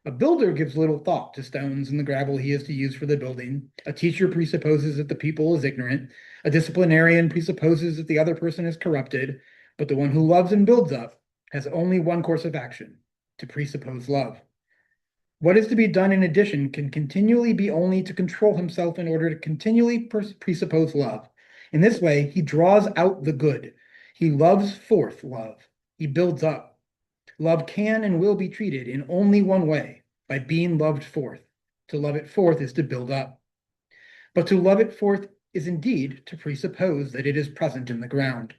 A builder gives little thought to stones and the gravel he is to use for the building. A teacher presupposes that the pupil is ignorant. A disciplinarian presupposes that the other person is corrupted. But the one who loves and builds up has only one course of action: to presuppose love. What is to be done in addition can continually be only to control himself in order to continually presuppose love. In this way, he draws out the good. He loves forth love. He builds up. Love can and will be treated in only one way, by being loved forth. To love it forth is to build up. But to love it forth is indeed to presuppose that it is present in the ground.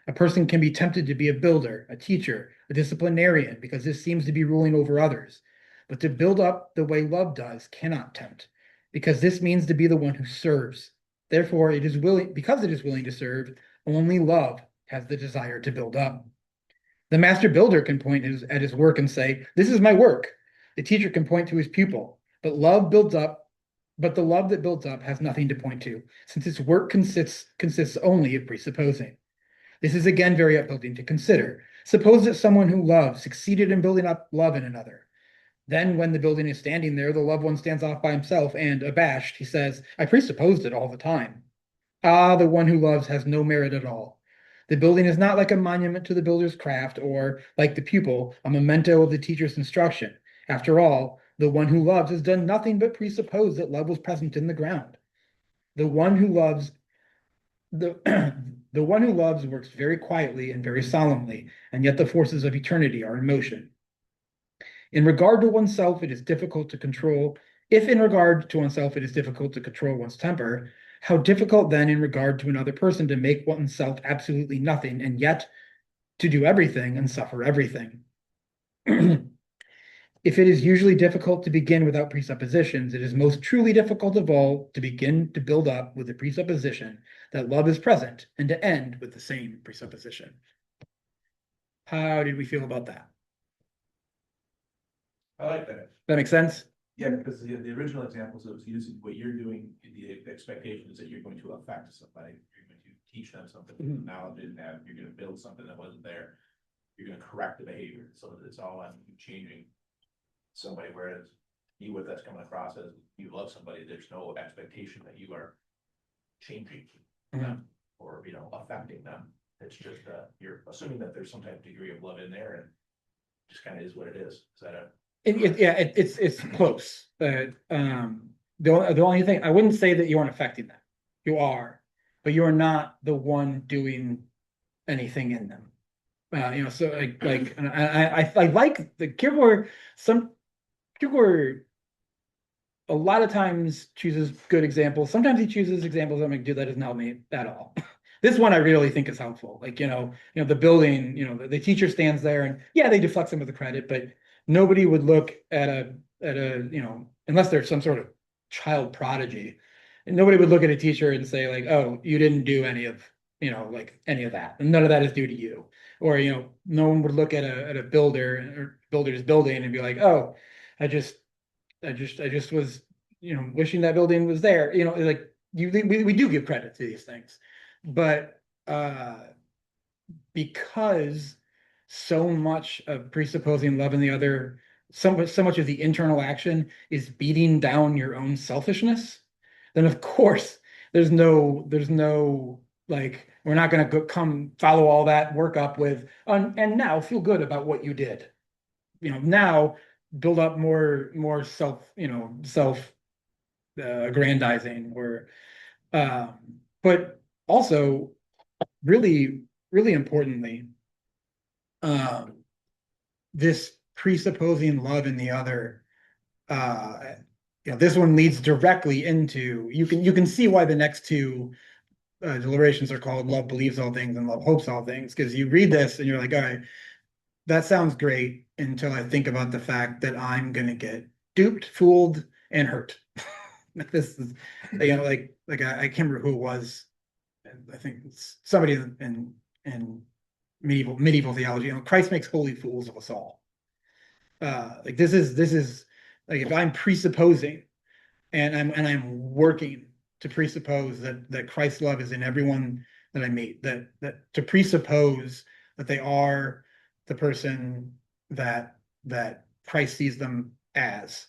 A person can be tempted to be a builder, a teacher, a disciplinarian, because this seems to be ruling over others. But to build up the way love does cannot tempt, because this means to be the one who serves. Therefore, because it is willing to serve, only love has the desire to build up. The master builder can point at his work and say, "This is my work." The teacher can point to his pupil, but the love that builds up has nothing to point to, since its work consists only of presupposing. This is again very uplifting to consider. Suppose that someone who loves succeeded in building up love in another. Then when the building is standing there, the loved one stands off by himself and, abashed, he says, I presupposed it all the time. Ah, the one who loves has no merit at all. The building is not like a monument to the builder's craft, or, like the pupil, a memento of the teacher's instruction. After all, the one who loves has done nothing but presuppose that love was present in the ground. The one who loves the the one who loves works very quietly and very solemnly, and yet the forces of eternity are in motion. In regard to oneself, it is difficult to control. If in regard to oneself, it is difficult to control one's temper, how difficult then in regard to another person to make oneself absolutely nothing, and yet to do everything and suffer everything. If it is usually difficult to begin without presuppositions, it is most truly difficult of all to begin to build up with the presupposition that love is present, and to end with the same presupposition. How did we feel about that? I like that. That make sense? Yeah, because the original examples it was using, what you're doing, the expectation is that you're going to affect somebody, you're going to teach them something, Mhm. knowledge they didn't have, you're gonna build something that wasn't there. You're gonna correct the behavior, so it's all on you changing somebody, whereas you, what that's coming across as you love somebody, there's no expectation that you are changing them or, affecting them. It's just, you're assuming that there's some type of degree of love in there and just kind of is what it is. Is that a? It's close, but the only thing, I wouldn't say that you aren't affecting them. You are, but you are not the one doing anything in them. So and I like the Kierkegaard. Kierkegaard a lot of times chooses good examples. Sometimes he chooses examples that make, dude, that doesn't help me at all. This one I really think is helpful. Like, the building, the teacher stands there and yeah, they deflect some of the credit, but nobody would look at a, unless there's some sort of child prodigy, and nobody would look at a teacher and say like, oh, you didn't do any of, like any of that. And none of that is due to you. Or, no one would look at a builder or builder's building and be like, oh, I just was, wishing that building was there, like we do give credit to these things, but because so much of presupposing love in the other, so much of the internal action is beating down your own selfishness, then of course there's no like, we're not going to go come follow all that work up with and now feel good about what you did, now build up more self aggrandizing, or but also really importantly, this presupposing love in the other, this one leads directly into, you can see why the next two deliberations are called love believes all things and love hopes all things, because you read this and you're like, all right, that sounds great until I think about the fact that I'm gonna get duped, fooled, and hurt. This is, like I can't remember who it was. I think it's somebody in medieval theology. Christ makes holy fools of us all. Like this is like, if I'm presupposing and I'm working to presuppose that Christ's love is in everyone that I meet, that to presuppose that they are the person that Christ sees them as.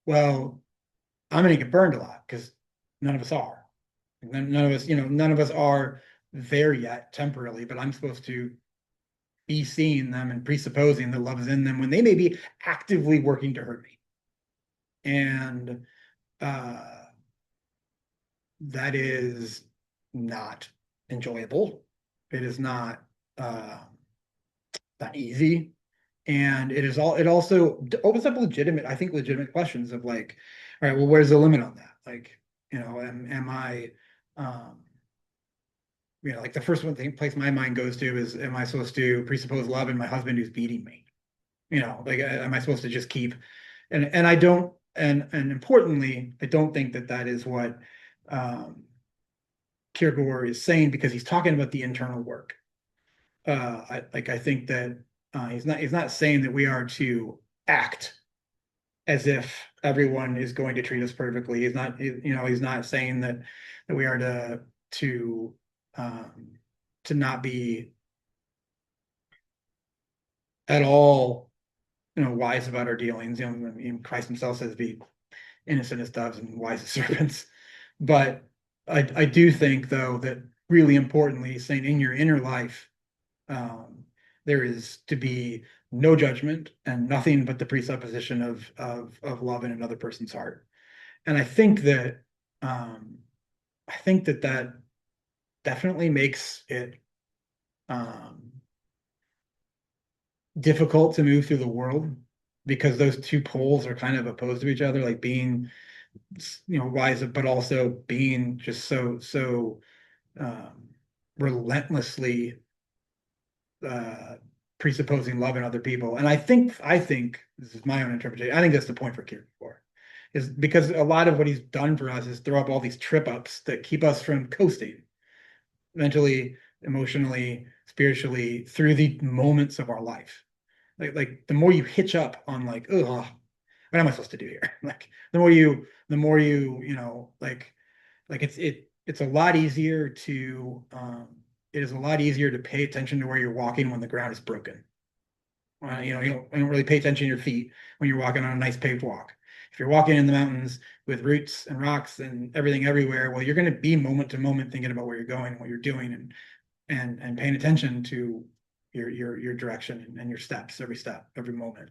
Well, I'm gonna get burned a lot because none of us are. None of us are there yet temporarily, but I'm supposed to be seeing them and presupposing that love is in them when they may be actively working to hurt me. And that is not enjoyable. It is not easy. And it also opens up legitimate questions of like, all right, well, where's the limit on that? Like, am I, like the first place my mind goes to is, am I supposed to presuppose love in my husband who's beating me? Like, am I supposed to just keep, and I don't, and importantly, I don't think that is what Kierkegaard is saying, because he's talking about the internal work. I think that he's not saying that we are to act as if everyone is going to treat us perfectly. He's not saying that we are to to not be at all, wise about our dealings. I mean, Christ himself says be innocent as doves and wise as serpents. But I do think though that really importantly, he's saying in your inner life, there is to be no judgment and nothing but the presupposition of love in another person's heart. And I think that that definitely makes it difficult to move through the world because those two poles are kind of opposed to each other, like being wise, but also being just so relentlessly presupposing love in other people. And I think this is my own interpretation. I think that's the point for Kierkegaard, is because a lot of what he's done for us is throw up all these trip ups that keep us from coasting mentally, emotionally, spiritually through the moments of our life. Like the more you hitch up on like, oh, what am I supposed to do here? Like the more like it's a lot easier to it is a lot easier to pay attention to where you're walking when the ground is broken. You don't really pay attention to your feet when you're walking on a nice paved walk. If you're walking in the mountains with roots and rocks and everything everywhere, well, you're going to be moment to moment thinking about where you're going and what you're doing and paying attention to your direction and your steps, every step, every moment.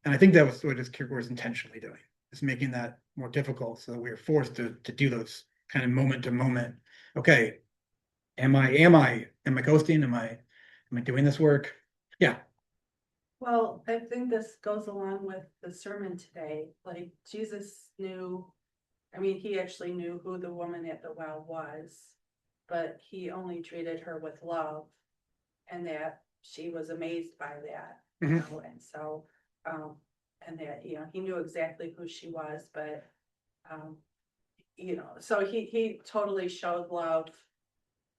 And I think that was what Kierkegaard was intentionally doing, is making that more difficult so that we are forced to do those kind of moment to moment. Okay, am I coasting? Am I doing this work? Yeah. Well, I think this goes along with the sermon today, like Jesus knew, I mean, he actually knew who the woman at the well was, but he only treated her with love, and that she was amazed by that, and so, and that, he knew exactly who she was, but, so he totally showed love.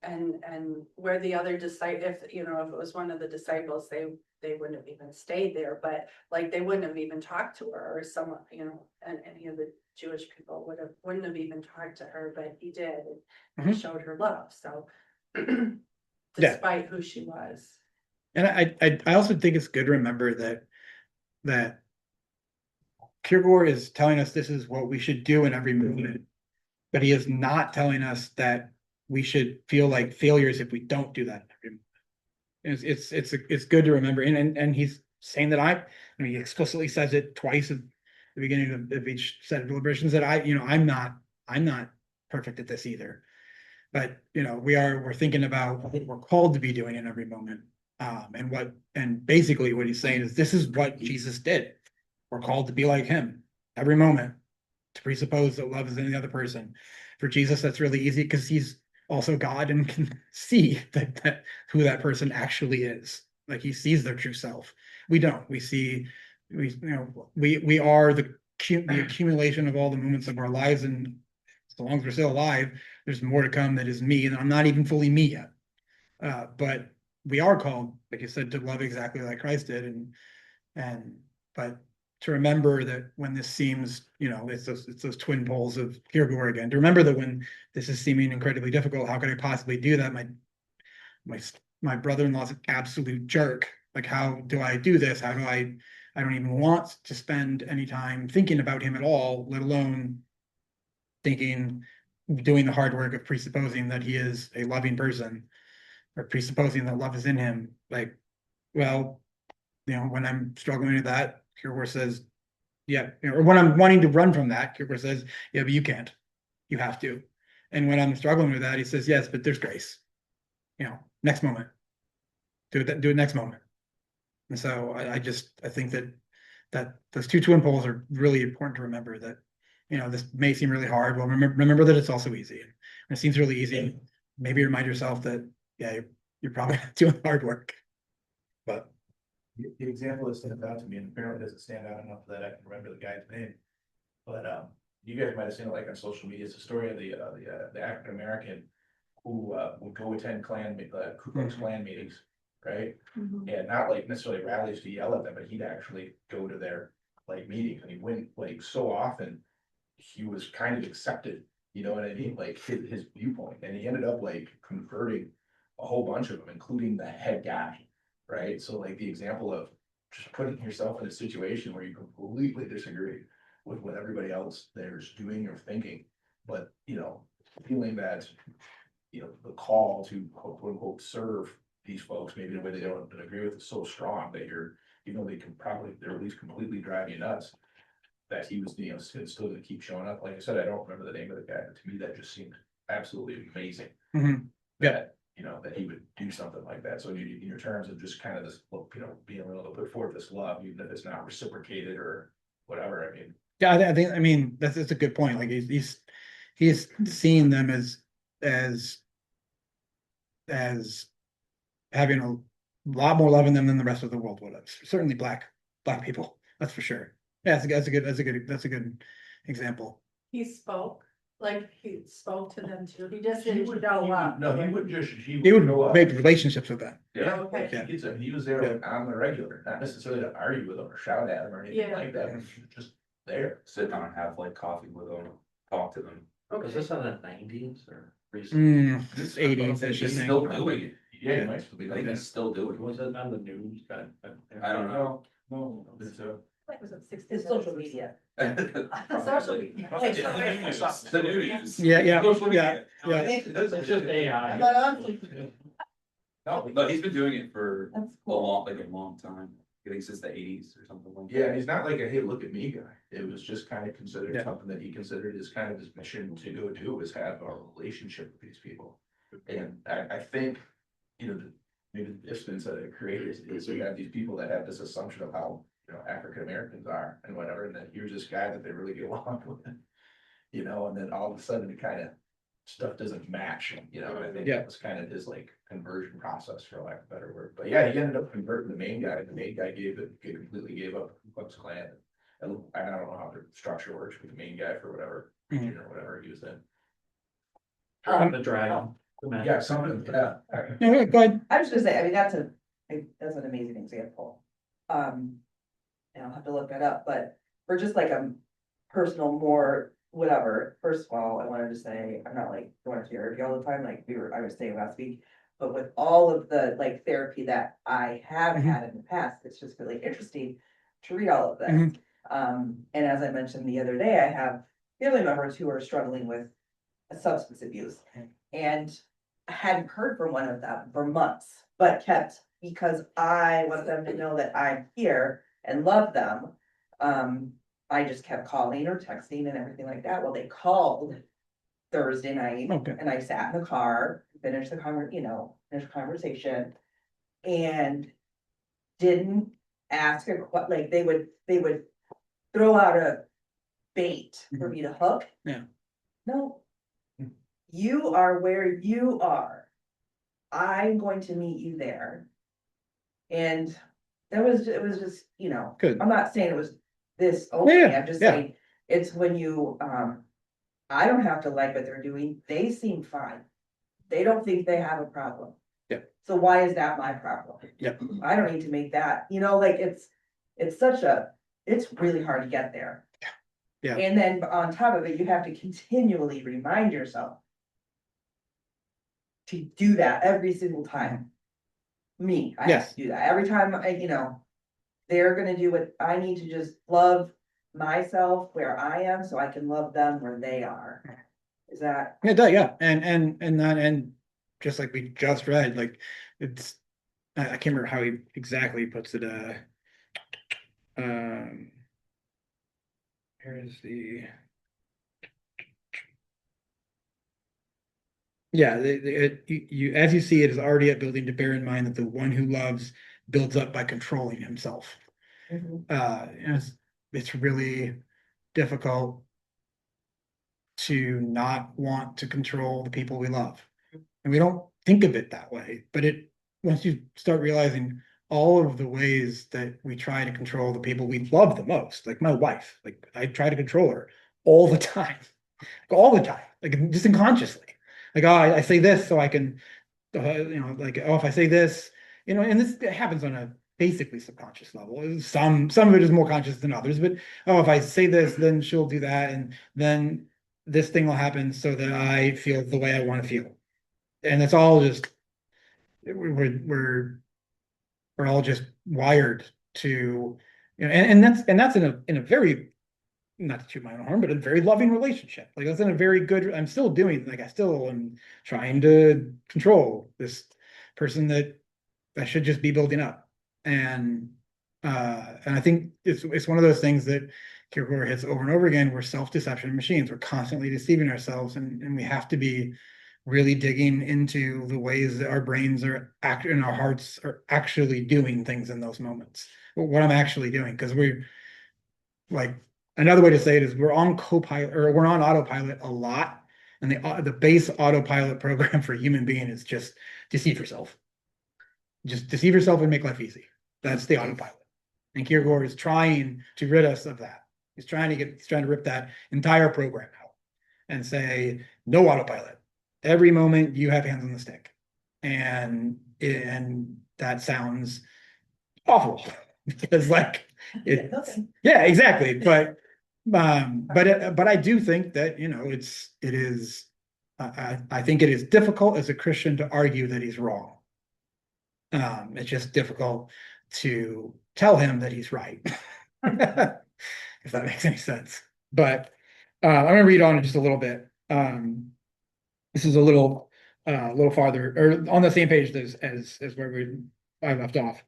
And where the other if it was one of the disciples, they wouldn't have even stayed there, but like they wouldn't have even talked to her, or someone, and any of the Jewish people wouldn't have even talked to her, but he did, and he showed her love, so despite who she was. And I also think it's good to remember that Kierkegaard is telling us this is what we should do in every movement, but he is not telling us that we should feel like failures if we don't do that in every movement. It's good to remember, and he's saying that he explicitly says it twice at the beginning of each set of deliberations that I'm not perfect at this either, but we're thinking about what we're called to be doing in every moment, and basically what he's saying is this is what Jesus did. We're called to be like him every moment, to presuppose that love is in the other person. For Jesus, that's really easy because he's also God and can see that who that person actually is. Like he sees their true self. We don't. We are the accumulation of all the moments of our lives, and so long as we're still alive, there's more to come that is me, and I'm not even fully me yet. But we are called, like you said, to love exactly like Christ did, but to remember that when this seems, it's those twin poles of Kierkegaard again. To remember that when this is seeming incredibly difficult, how could I possibly do that? My brother-in-law's an absolute jerk. Like, how do I do this? How do I don't even want to spend any time thinking about him at all, let alone doing the hard work of presupposing that he is a loving person, or presupposing that love is in him. Like, well, when I'm struggling with that, Kierkegaard says, yeah, or when I'm wanting to run from that, Kierkegaard says, yeah, but you can't, you have to. And when I'm struggling with that, he says, yes, but there's grace, next moment, do it next moment. And so I think that those two twin poles are really important to remember, that, this may seem really hard. Well, remember that it's also easy. And it seems really easy. Maybe remind yourself that, yeah, you're probably not doing hard work, but. The example that stands out to me, and apparently doesn't stand out enough that I can remember the guy's name. But you guys might have seen it like on social media. It's a story of the African American who would go attend Ku Klux Klan meetings, right? And not like necessarily rallies to yell at them, but he'd actually go to their like meetings, and he went like so often he was kind of accepted, you know what I mean? Like his viewpoint, and he ended up like converting a whole bunch of them, including the head guy, right? So like the example of just putting yourself in a situation where you completely disagree with what everybody else there's doing or thinking, but, you know, feeling that, you know, the call to quote unquote serve these folks, maybe in a way they don't agree with, is so strong that you're, you know, they can probably, they're at least completely drive you nuts. That he was, you know, still gonna keep showing up. Like I said, I don't remember the name of the guy, but to me, that just seemed absolutely amazing. Mhm. Yeah. That, you know, that he would do something like that. So in your terms of just kind of this, you know, being able to put forth this love, even if it's not reciprocated or whatever, I mean. Yeah, I think, I mean, that's a good point. Like he's seeing them as having a lot more love in them than the rest of the world would have. Certainly black people, that's for sure. Yeah, that's a good example. He spoke, like he spoke to them too. He just He didn't would, show up. no, he would just, He would show up. make relationships with them. Yeah, Okay. like he was there like, on the regular, not necessarily to argue with them or shout at them or anything Yeah. like that, he was just there. Sit down and have like coffee with them, talk to them. Was this on the nineties or recent? It's 80s, I should He's think. still doing it. Yeah, he might still be I like think that. he's still doing it. Was it on the news? I don't know. No, it's Like, was it 60? It's social media. Social media. The news. Yeah, yeah, Social yeah, media. yeah. It's just AI. But honestly, No, he's been doing it for That's a cool. long time. I think since the eighties or something like that. Yeah, he's not like a, hey, look at me guy. It was just kind of considered Yeah. something that he considered as kind of his mission to go do, is have a relationship with these people. And I think, you know, maybe the distance that it created is you have these people that have this assumption of how, you know, African Americans are and whatever, and then here's this guy that they really get along with. You know, and then all of a sudden it kind of, stuff doesn't match, you know, I think Yeah. that was kind of his like conversion process, for lack of a better word. But yeah, he ended up converting the main guy, completely gave up Ku Klux Klan. And I don't know how the structure works with the main guy for whatever region or whatever he was in. The dragon. Yeah, something, yeah. Yeah, go ahead. I was just say, I mean, that's an amazing example. And I'll have to look that up, but for just like a personal, more whatever, first of all, I wanted to say, I'm not like going to therapy all the time, like I was saying last week. But with all of the like therapy that I have had in the past, it's just really interesting to read all of this. Mhm. And as I mentioned the other day, I have family members who are struggling with substance abuse. And I hadn't heard from one of them for months, but kept, because I want them to know that I'm here and love them. I just kept calling or texting and everything like that. Well, they called Thursday night Okay. and I sat in the car, finished the conversation. And didn't ask like they would throw out a bait for me to hook. Yeah. No. You are where you are. I'm going to meet you there. And it was just, you know, Good. I'm not saying it was this only, Yeah, I'm just yeah. saying, it's when you, I don't have to like what they're doing, they seem fine. They don't think they have a problem. Yeah. So why is that my problem? Yep. I don't need to make that, you know, like it's really hard to get there. Yeah. And then on top of it, you have to continually remind yourself to do that every single time. Me, I have Yes. to do that every time, they're gonna do what I need to just love myself where I am, so I can love them where they are. Is that, It does, yeah, and just like we just read, like it's, I can't remember how he exactly puts it, here's the. Yeah, you, as you see, it is already a building to bear in mind that the one who loves builds up by controlling himself. Mhm. And it's really difficult to not want to control the people we love. And we don't think of it that way, but once you start realizing all of the ways that we try to control the people we love the most, like my wife, like I try to control her all the time, like just unconsciously. Like, oh, I say this so I can, like, oh, if I say this, and this happens on a basically subconscious level. Some of it is more conscious than others, but oh, if I say this, then she'll do that, and then this thing will happen so that I feel the way I want to feel. And it's all just we're all just wired to, and that's in a very, not to toot my own horn, but a very loving relationship. Like that's in a very good, I'm still doing, like I still am trying to control this person that I should just be building up. And I think it's one of those things that Kierkegaard hits over and over again. We're self-deception machines. We're constantly deceiving ourselves, and we have to be really digging into the ways that our brains are and our hearts are actually doing things in those moments. What I'm actually doing, because we're like, another way to say it is we're on copilot, or we're on autopilot a lot, and the base autopilot program for a human being is just deceive yourself. Just deceive yourself and make life easy. That's the autopilot. And Kierkegaard is trying to rid us of that. He's trying to rip that entire program out and say, no autopilot. Every moment you have hands on the stick. And that sounds awful because like yeah, exactly. But I do think that, I think it is difficult as a Christian to argue that he's wrong. It's just difficult to tell him that he's right, if that makes any sense. But I'm gonna read on just a little bit. This is a little farther, or on the same page as where I left off.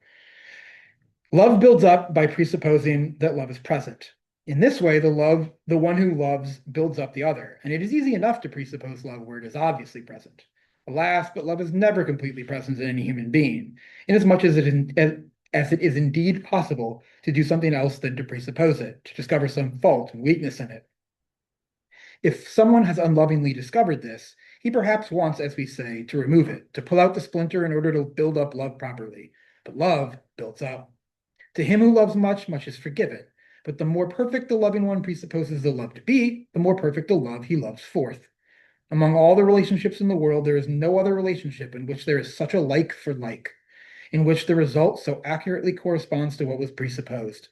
Love builds up by presupposing that love is present. In this way, the one who loves builds up the other, and it is easy enough to presuppose love where it is obviously present. Alas, but love is never completely present in any human being, inasmuch as it is indeed possible to do something else than to presuppose it, to discover some fault and weakness in it. If someone has unlovingly discovered this, he perhaps wants, as we say, to remove it, to pull out the splinter in order to build up love properly. But love builds up. To him who loves much, much is forgiven. But the more perfect the loving one presupposes the love to be, the more perfect the love he loves forth. Among all the relationships in the world, there is no other relationship in which there is such a like for like, in which the result so accurately corresponds to what was presupposed.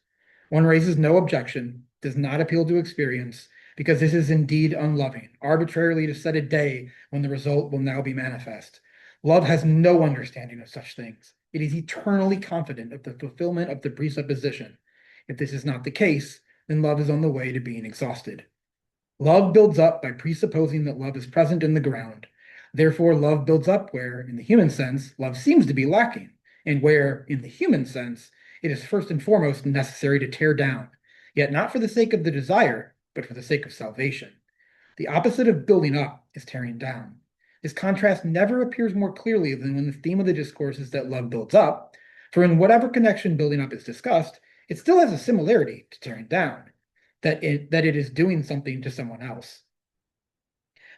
One raises no objection, does not appeal to experience, because this is indeed unloving, arbitrarily to set a day when the result will now be manifest. Love has no understanding of such things. It is eternally confident of the fulfillment of the presupposition. If this is not the case, then love is on the way to being exhausted. Love builds up by presupposing that love is present in the ground. Therefore, love builds up where, in the human sense, love seems to be lacking, and where, in the human sense, it is first and foremost necessary to tear down, yet not for the sake of the desire, but for the sake of salvation. The opposite of building up is tearing down. This contrast never appears more clearly than when the theme of the discourse is that love builds up, for in whatever connection building up is discussed, it still has a similarity to tearing down, that it is doing something to someone else.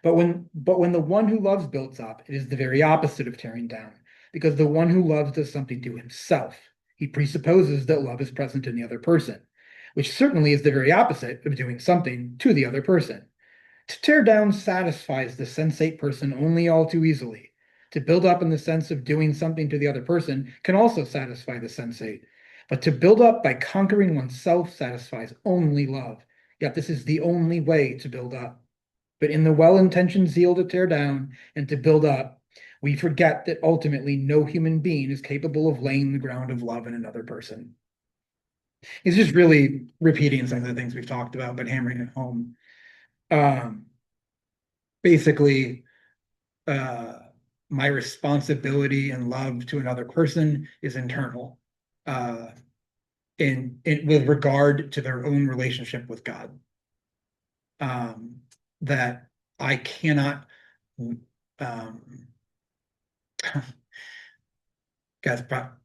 But when the one who loves builds up, it is the very opposite of tearing down, because the one who loves does something to himself. He presupposes that love is present in the other person, which certainly is the very opposite of doing something to the other person. To tear down satisfies the sensate person only all too easily. To build up in the sense of doing something to the other person can also satisfy the sensate. But to build up by conquering oneself satisfies only love. Yet this is the only way to build up. But in the well-intentioned zeal to tear down and to build up, we forget that ultimately no human being is capable of laying the ground of love in another person. He's just really repeating some of the things we've talked about, but hammering it home. Basically, my responsibility and love to another person is internal, with regard to their own relationship with God. That I cannot, guys,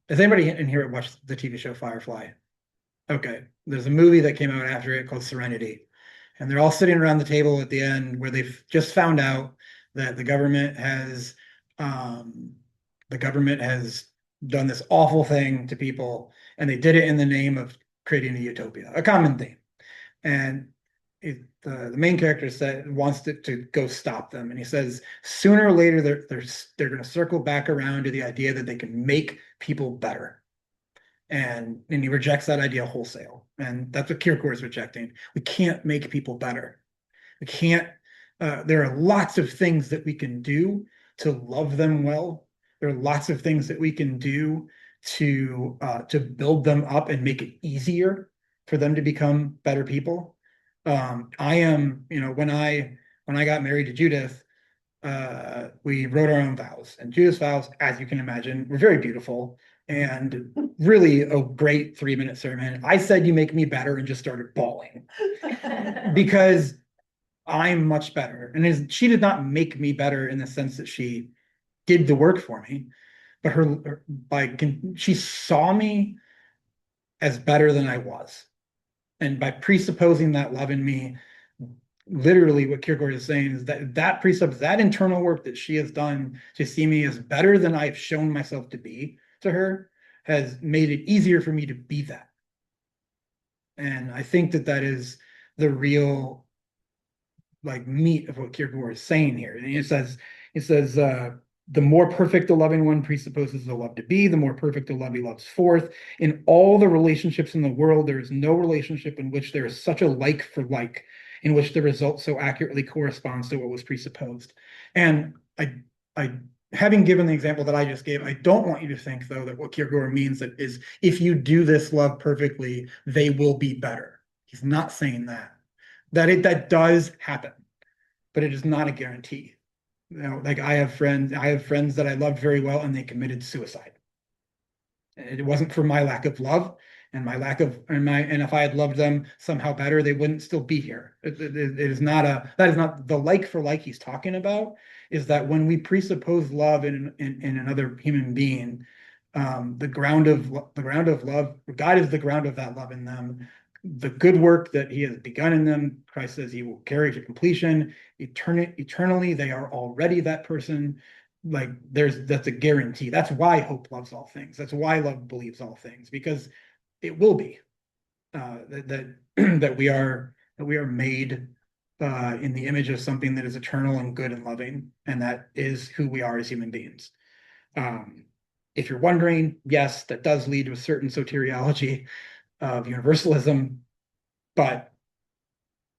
has anybody in here watched the TV show Firefly? Okay, there's a movie that came out after it called Serenity. And they're all sitting around the table at the end where they've just found out that the government has done this awful thing to people, and they did it in the name of creating a utopia, a common theme. And the main character wants to go stop them, and he says sooner or later they're going to circle back around to the idea that they can make people better. And he rejects that idea wholesale. And that's what Kierkegaard is rejecting. We can't make people better. We can't, there are lots of things that we can do to love them well, There are lots of things that we can do to build them up and make it easier for them to become better people. I am, when I got married to Judith, we wrote our own vows, and Judith's vows, as you can imagine, were very beautiful and really a great 3-minute sermon. I said, "You make me better," and just started bawling because I'm much better. And she did not make me better in the sense that she did the work for me, but she saw me as better than I was. And by presupposing that love in me, literally what Kierkegaard is saying is that presupposes that internal work that she has done to see me as better than I've shown myself to be to her has made it easier for me to be that. And I think that is the real meat of what Kierkegaard is saying here. And it says, the more perfect the loving one presupposes the love to be, the more perfect the love he loves forth. In all the relationships in the world, there is no relationship in which there is such a like for like, in which the result so accurately corresponds to what was presupposed. And I having given the example that I just gave, I don't want you to think, though, that what Kierkegaard means that is, if you do this love perfectly, they will be better. He's not saying that. That does happen, but it is not a guarantee. I have friends that I loved very well, and they committed suicide. It wasn't for my lack of love and if I had loved them somehow better, they wouldn't still be here. That is not the like for like he's talking about. Is that when we presuppose love in another human being, the ground of love, God is the ground of that love in them. The good work that he has begun in them, Christ says he will carry to completion. Eternally, they are already that person. That's a guarantee. That's why hope loves all things. That's why love believes all things, because it will be that we are made in the image of something that is eternal and good and loving, and that is who we are as human beings. If you're wondering, yes, that does lead to a certain soteriology of universalism, but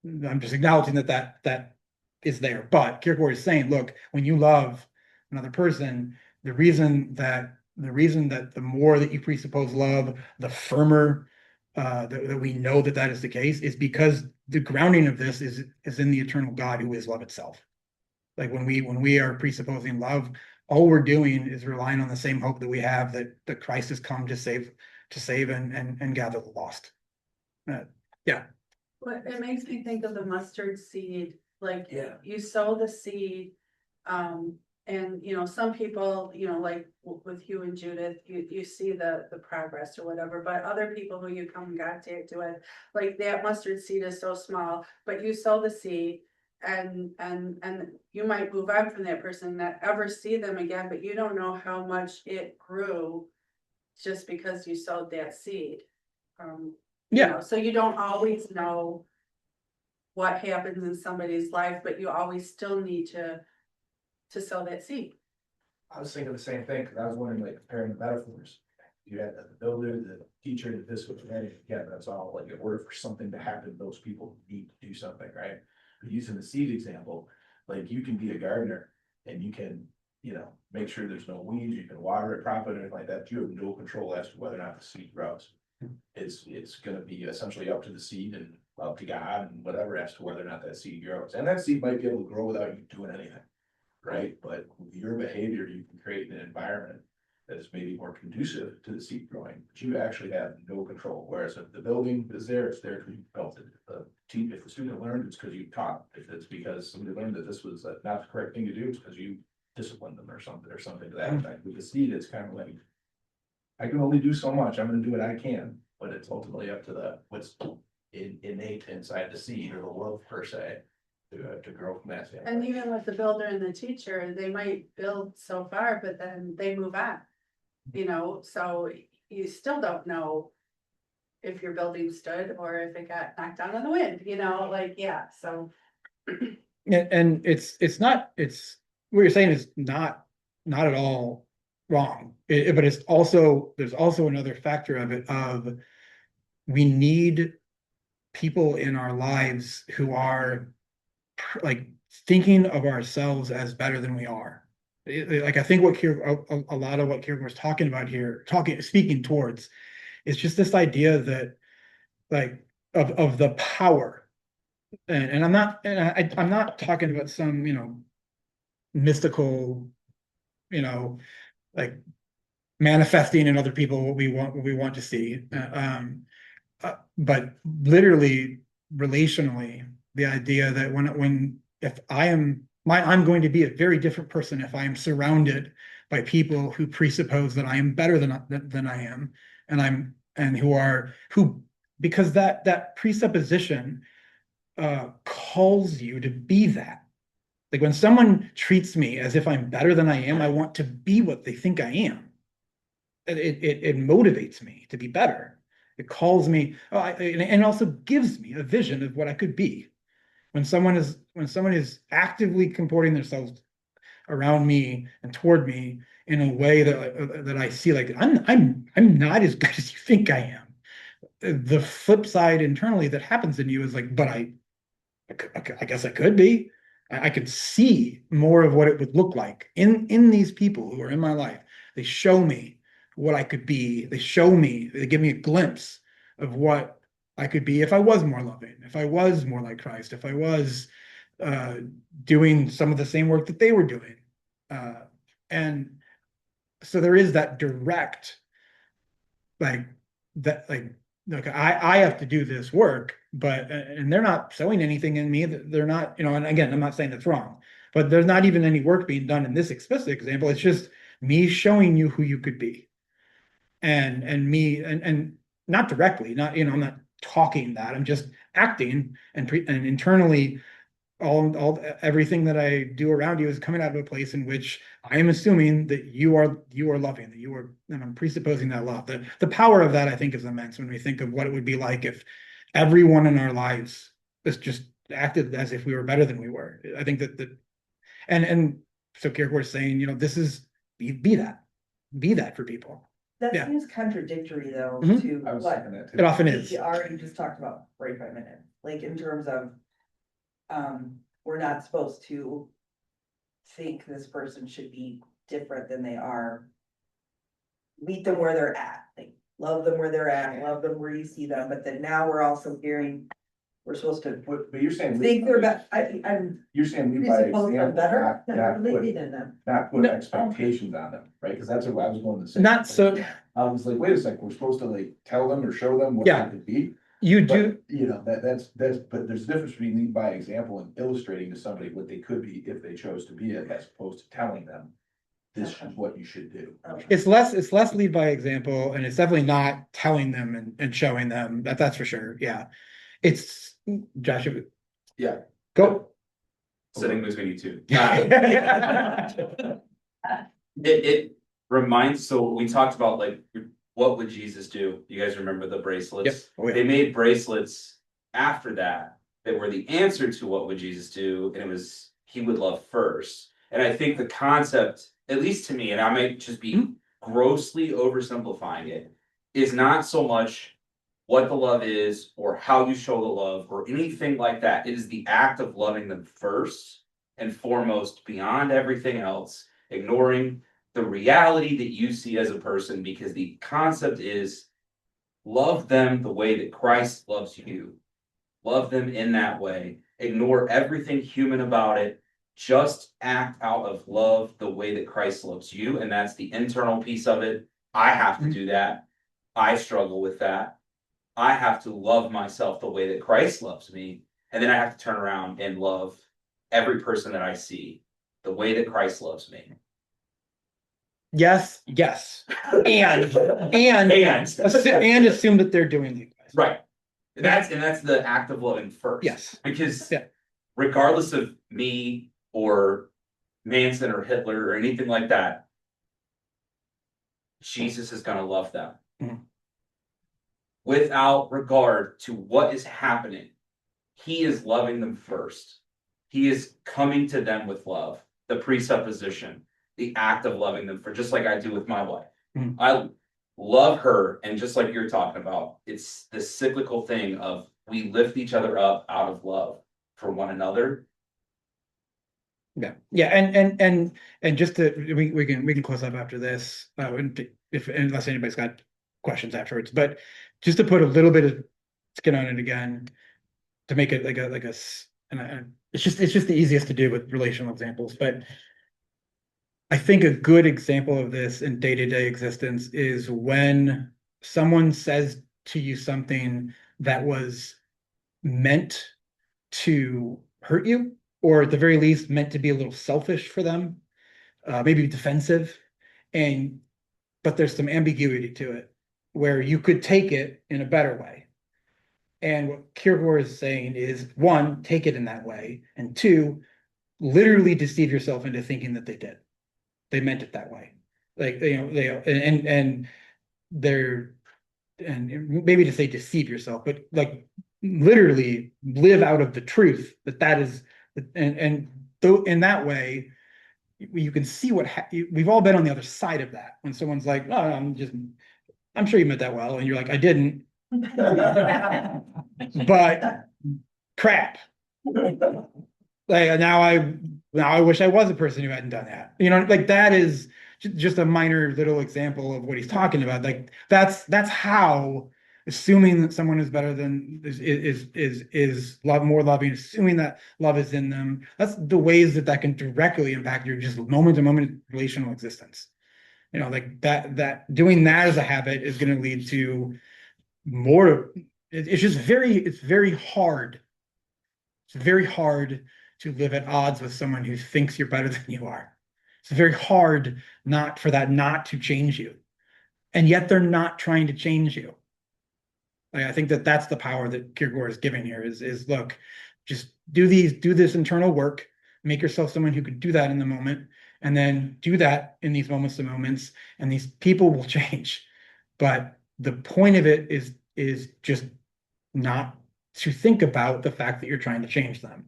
I'm just acknowledging that is there. But Kierkegaard is saying, look, when you love another person, the reason that the more that you presuppose love, the firmer that we know that is the case, is because the grounding of this is in the eternal God who is love itself. When we are presupposing love, all we're doing is relying on the same hope that we have that Christ has come to save and gather the lost. Yeah. Well, it makes me think of the mustard seed, Yeah. you sow the seed. And some people, with you and Judith, you see the progress or whatever, but other people who you come in contact with, that mustard seed is so small, but you sow the seed. And you might move on from that person, not ever see them again, but you don't know how much it grew just because you sowed that seed. So you don't always know what happens in somebody's life, but you always still need to sow that seed. I was thinking the same thing, because I was wondering, comparing the metaphors. You had the builder, the teacher, the this, which, again, that's all in order for something to happen, those people need to do something, right? But using the seed example, you can be a gardener and you can, make sure there's no weeds, you can water it properly, and like that. You have no control as to whether or not the seed grows. It's gonna be essentially up to the seed and up to God and whatever as to whether or not that seed grows. And that seed might be able to grow without you doing anything. Right, but with your behavior, you can create an environment that is maybe more conducive to the seed growing, but you actually have no control. Whereas if the building is there, it's there because you built it. If the student learned, it's because you taught. If it's because somebody learned that this was not the correct thing to do, it's because you disciplined them or something to that effect. With the seed, it's kind of I can only do so much. I'm going to do what I can, but it's ultimately up to what's innate inside the seed or the love per se. To grow from that standpoint. And even with the builder and the teacher, they might build so far, but then they move on. So you still don't know if your building stood or if it got knocked down in the wind, so. And it's not, what you're saying is not at all wrong. But there's also another factor of it, of we need people in our lives who are thinking of ourselves as better than we are. Like, I think what a lot of what Kierkegaard was talking about here, speaking towards, is just this idea that, like, of the power. And I'm not talking about some, mystical, like, manifesting in other people what we want to see. But literally, relationally, the idea that when if I'm going to be a very different person if I am surrounded by people who presuppose that I am better than I am, and who because that presupposition calls you to be that. Like, when someone treats me as if I'm better than I am, I want to be what they think I am. It motivates me to be better. It calls me, and also gives me a vision of what I could be. When someone is actively comporting themselves around me and toward me in a way that I see, like, I'm not as good as you think I am. The flip side internally that happens in you is like, but I guess I could be. I could see more of what it would look like in these people who are in my life. They show me what I could be. They give me a glimpse of what I could be if I was more loving, if I was more like Christ, if I was uh, doing some of the same work that they were doing. And so there is that direct, like, like I have to do this work, but and they're not sowing anything in me. They're not, and again, I'm not saying that's wrong, but there's not even any work being done in this explicit example. It's just me showing you who you could be. And me, and not directly, not, I'm not talking that, I'm just acting and internally, everything that I do around you is coming out of a place in which I am assuming that you are loving, and I'm presupposing that love. The power of that, I think, is immense when we think of what it would be like if everyone in our lives just acted as if we were better than we were. I think and so Kierkegaard is saying, this is be that for people. That Yeah. seems contradictory though Mhm. to I was what thinking that too. It often is. we already just talked about for 45 minutes, like in terms of, we're not supposed to think this person should be different than they are. Meet them where they're at, like, love them where they're at, love them where you see them, but then now we're also hearing, we're supposed to But you're saying. think they're better. I'm You're saying lead by presuppose them example, better, not put, leading in them. not put No. expectations on them, right? Because that's what I was going to say. Not so. I was like, wait a second, we're supposed to like tell them or show them what Yeah. they could be. You do. But, that's, but there's a difference between lead by example and illustrating to somebody what they could be if they chose to be it, as opposed to telling them this is what you should do. Okay. It's less lead by example, and it's definitely not telling them and showing them that's for sure. Yeah. It's Josh. Yeah. Go. Sitting between you two. It reminds, so we talked about, like, what would Jesus do? You guys remember the bracelets? Yep. Oh, yeah. They made bracelets after that were the answer to what would Jesus do, and it was he would love first. And I think the concept, at least to me, and I might just be grossly oversimplifying it, is not so much what the love is or how you show the love or anything like that. It is the act of loving them first and foremost, beyond everything else, ignoring the reality that you see as a person, because the concept is love them the way that Christ loves you. Love them in that way. Ignore everything human about it. Just act out of love the way that Christ loves you. And that's the internal piece of it. I have to do that. I struggle with that. I have to love myself the way that Christ loves me. And then I have to turn around and love every person that I see the way that Christ loves me. Yes. And assume that they're doing it. Right. That's the act of loving first. Yes. Because Yeah. regardless of me or Manson or Hitler or anything like that, Jesus is going to love them. Mhm. Without regard to what is happening. He is loving them first. He is coming to them with love, the presupposition, the act of loving them, for just like I do with my wife. Mhm. I love her, and just like you're talking about, it's the cyclical thing of we lift each other up out of love for one another. Yeah, and just to, we can close up after this, if, unless anybody's got questions afterwards, but just to put a little bit of skin on it again, to make it and it's just the easiest to do with relational examples, but I think a good example of this in day-to-day existence is when someone says to you something that was meant to hurt you, or at the very least meant to be a little selfish for them, maybe defensive, and but there's some ambiguity to it where you could take it in a better way. And what Kierkegaard is saying is, one, take it in that way, and two, literally deceive yourself into thinking that they did. They meant it that way. Like, and they're, and maybe to say deceive yourself, but like literally live out of the truth that is, and though in that way, you can see we've all been on the other side of that when someone's like, oh, I'm sure you meant that well, and you're like, I didn't, but crap. Like now I wish I was a person who hadn't done that. Like that is just a minor little example of what he's talking about. Like that's how assuming that someone is better than is love more loving, assuming that love is in them. That's the ways that can directly impact your just moment to moment relational existence. Like that doing that as a habit is going to lead to more. It's very hard. It's very hard to live at odds with someone who thinks you're better than you are. It's very hard not to change you. And yet they're not trying to change you. Like, I think that's the power that Kierkegaard is giving here is look, just do this internal work, make yourself someone who could do that in the moment, and then do that in these moments to moments, and these people will change. But the point of it is just not to think about the fact that you're trying to change them.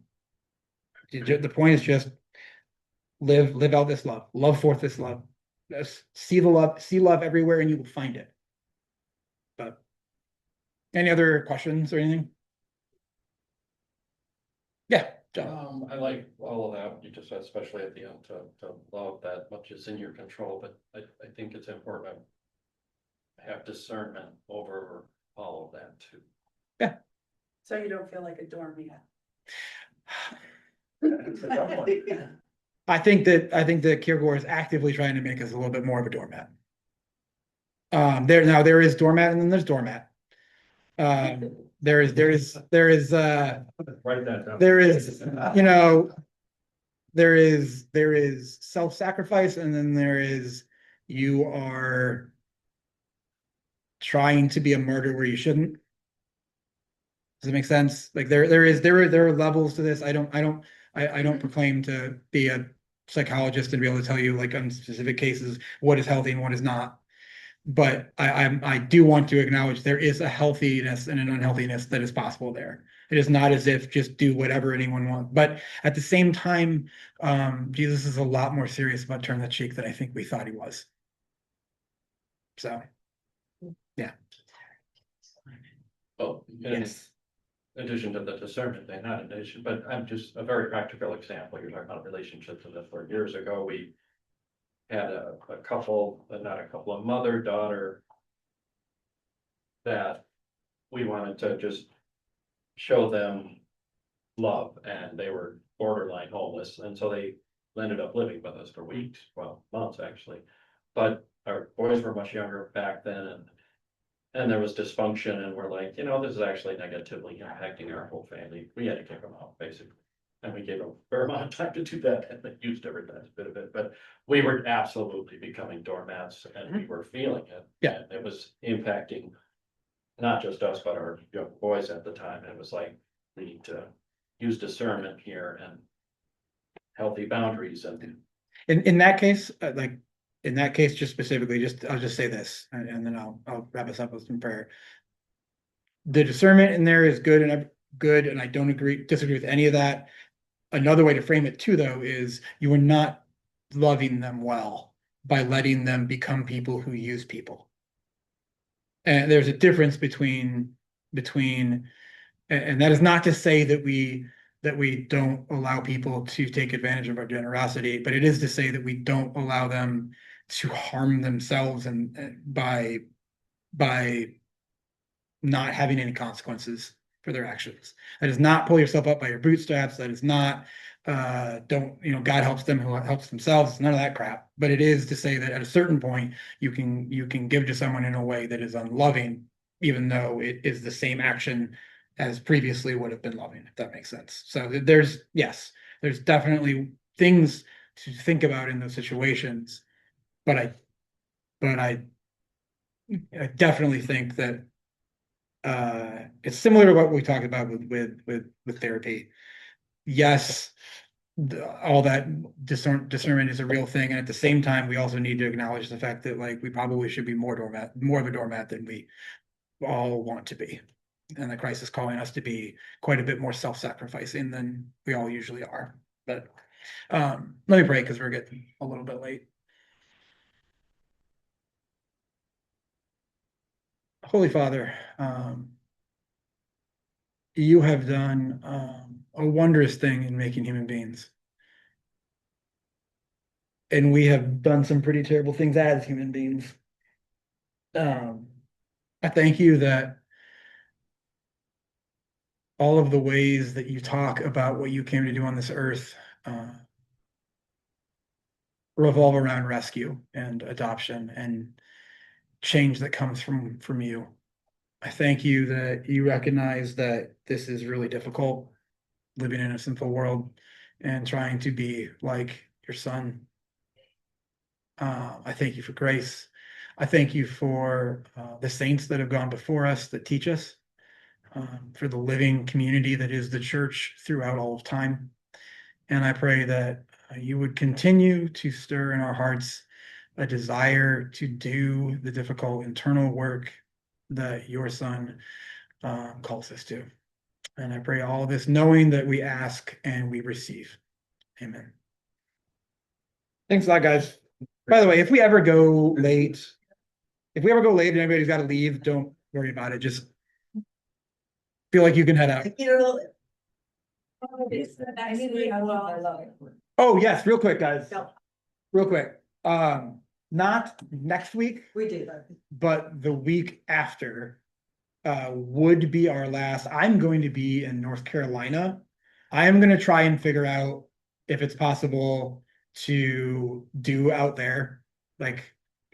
The point is just live out this love forth this love. See love everywhere, and you will find it. But any other questions or anything? Yeah, John. I like all of that, you just said, especially at the end, to love that much is in your control, but I think it's important to have discernment over all of that too. So you don't feel like a doormat. I think that Kierkegaard is actively trying to make us a little bit more of a doormat. There is doormat and then there's doormat. There is Write that down. there is self-sacrifice, and then there is you are trying to be a martyr where you shouldn't. Does it make sense? Like there are levels to this. I don't proclaim to be a psychologist and be able to tell you like on specific cases what is healthy and what is not. But I do want to acknowledge there is a healthiness and an unhealthiness that is possible there. It is not as if just do whatever anyone wants. But at the same time, Jesus is a lot more serious about turning the cheek than I think we thought he was. So, yeah. Well, Yes. in addition to the discernment thing, not in addition, but I'm just a very practical example. You're talking about relationships, and this 4 years ago, we had a couple, but not a couple, of mother, daughter. That we wanted to just show them love, and they were borderline homeless, and so they ended up living with us for weeks, well, months actually. But our boys were much younger back then, and there was dysfunction, and we're like, this is actually negatively impacting our whole family. We had to kick them out, basically. And we gave them a fair amount of time to do that, and they used every last bit of it, but we were absolutely becoming doormats, and we were feeling it. Yeah. And it was impacting not just us, but our young boys at the time. And it was like, we need to use discernment here and healthy boundaries and. In that case, just specifically, I'll just say this, and then I'll wrap us up with some prayer. The discernment in there is good, and I don't disagree with any of that. Another way to frame it too, though, is you are not loving them well by letting them become people who use people. And there's a difference between, and that is not to say that that we don't allow people to take advantage of our generosity, but it is to say that we don't allow them to harm themselves and by not having any consequences for their actions. That is not pull yourself up by your bootstraps. That is not don't, God helps them who helps themselves, none of that crap. But it is to say that at a certain point, you can give to someone in a way that is unloving, even though it is the same action as previously would have been loving, if that makes sense. So there's definitely things to think about in those situations. But I definitely think that it's similar to what we talked about with therapy. Yes, all that discernment is a real thing, and at the same time, we also need to acknowledge the fact that like we probably should be more of a doormat than we all want to be, and that Christ is calling us to be quite a bit more self-sacrificing than we all usually are. But let me pray because we're getting a little bit late. Holy Father, you have done a wondrous thing in making human beings. And we have done some pretty terrible things as human beings. I thank you that all of the ways that you talk about what you came to do on this earth revolve around rescue and adoption and change that comes from you. I thank you that you recognize that this is really difficult, living in a sinful world and trying to be like your son. I thank you for grace. I thank you for the saints that have gone before us that teach us, for the living community that is the church throughout all of time. And I pray that you would continue to stir in our hearts a desire to do the difficult internal work that your son calls us to. And I pray all of this knowing that we ask and we receive. Amen. Thanks a lot, guys. By the way, if we ever go late and anybody's got to leave, don't worry about it. Just feel like you can head out. Oh, yes, real quick, guys. Real quick. Not next week, We do. but the week after would be our last. I'm going to be in North Carolina. I am going to try and figure out if it's possible to do out there.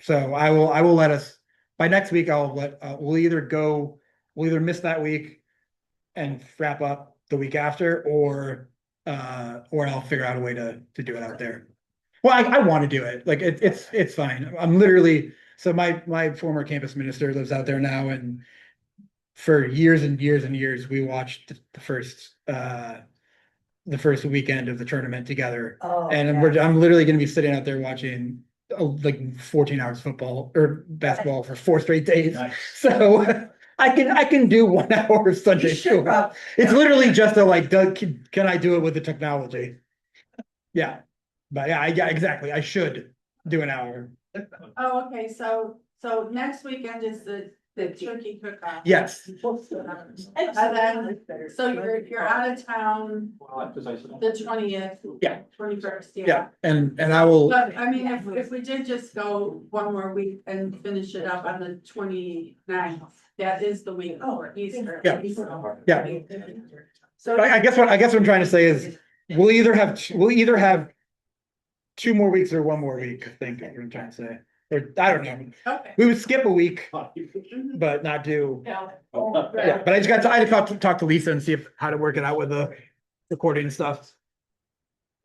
So I will let us, by next week, we'll either miss that week and wrap up the week after, or I'll figure out a way to do it out there. Well, I want to do it. Like it's fine. I'm literally, so my former campus minister lives out there now, and for years and years and years, we watched the first weekend of the tournament together. Oh, And I'm literally going to be sitting out there watching like 14 hours football or basketball for 4 straight days. Nice. So I can do 1 hour of Sunday school. It's literally just can I do it with the technology? Yeah. But yeah, exactly. I should do an hour. Oh, okay, so next weekend is the turkey cook-off. Yes. And then, so you're out of town the 20th. Yeah. 21st, Yeah. And I will. But I mean, if we did just go one more week and finish it up on the 29th, that is the week before Easter. Yeah. Yeah. So I guess what I'm trying to say is we'll either have 2 more weeks or 1 more week, I think is what I'm trying to say. Or I don't know. okay. We would skip a week, but not do. Yeah, but I had to talk to Lisa and see how to work it out with the recording and stuff.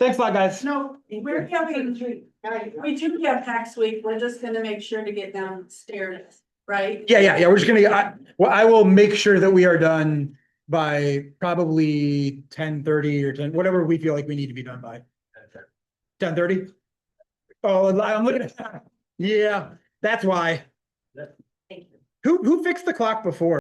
Thanks a lot, guys. No, we're having, we do have next week. We're just gonna make sure to get downstairs, right? Yeah. We're just gonna. I will make sure that we are done by probably 10:30 or 10, whatever we feel like we need to be done by. 10:30. Oh, I'm looking at. Yeah, that's why. Who fixed the clock before?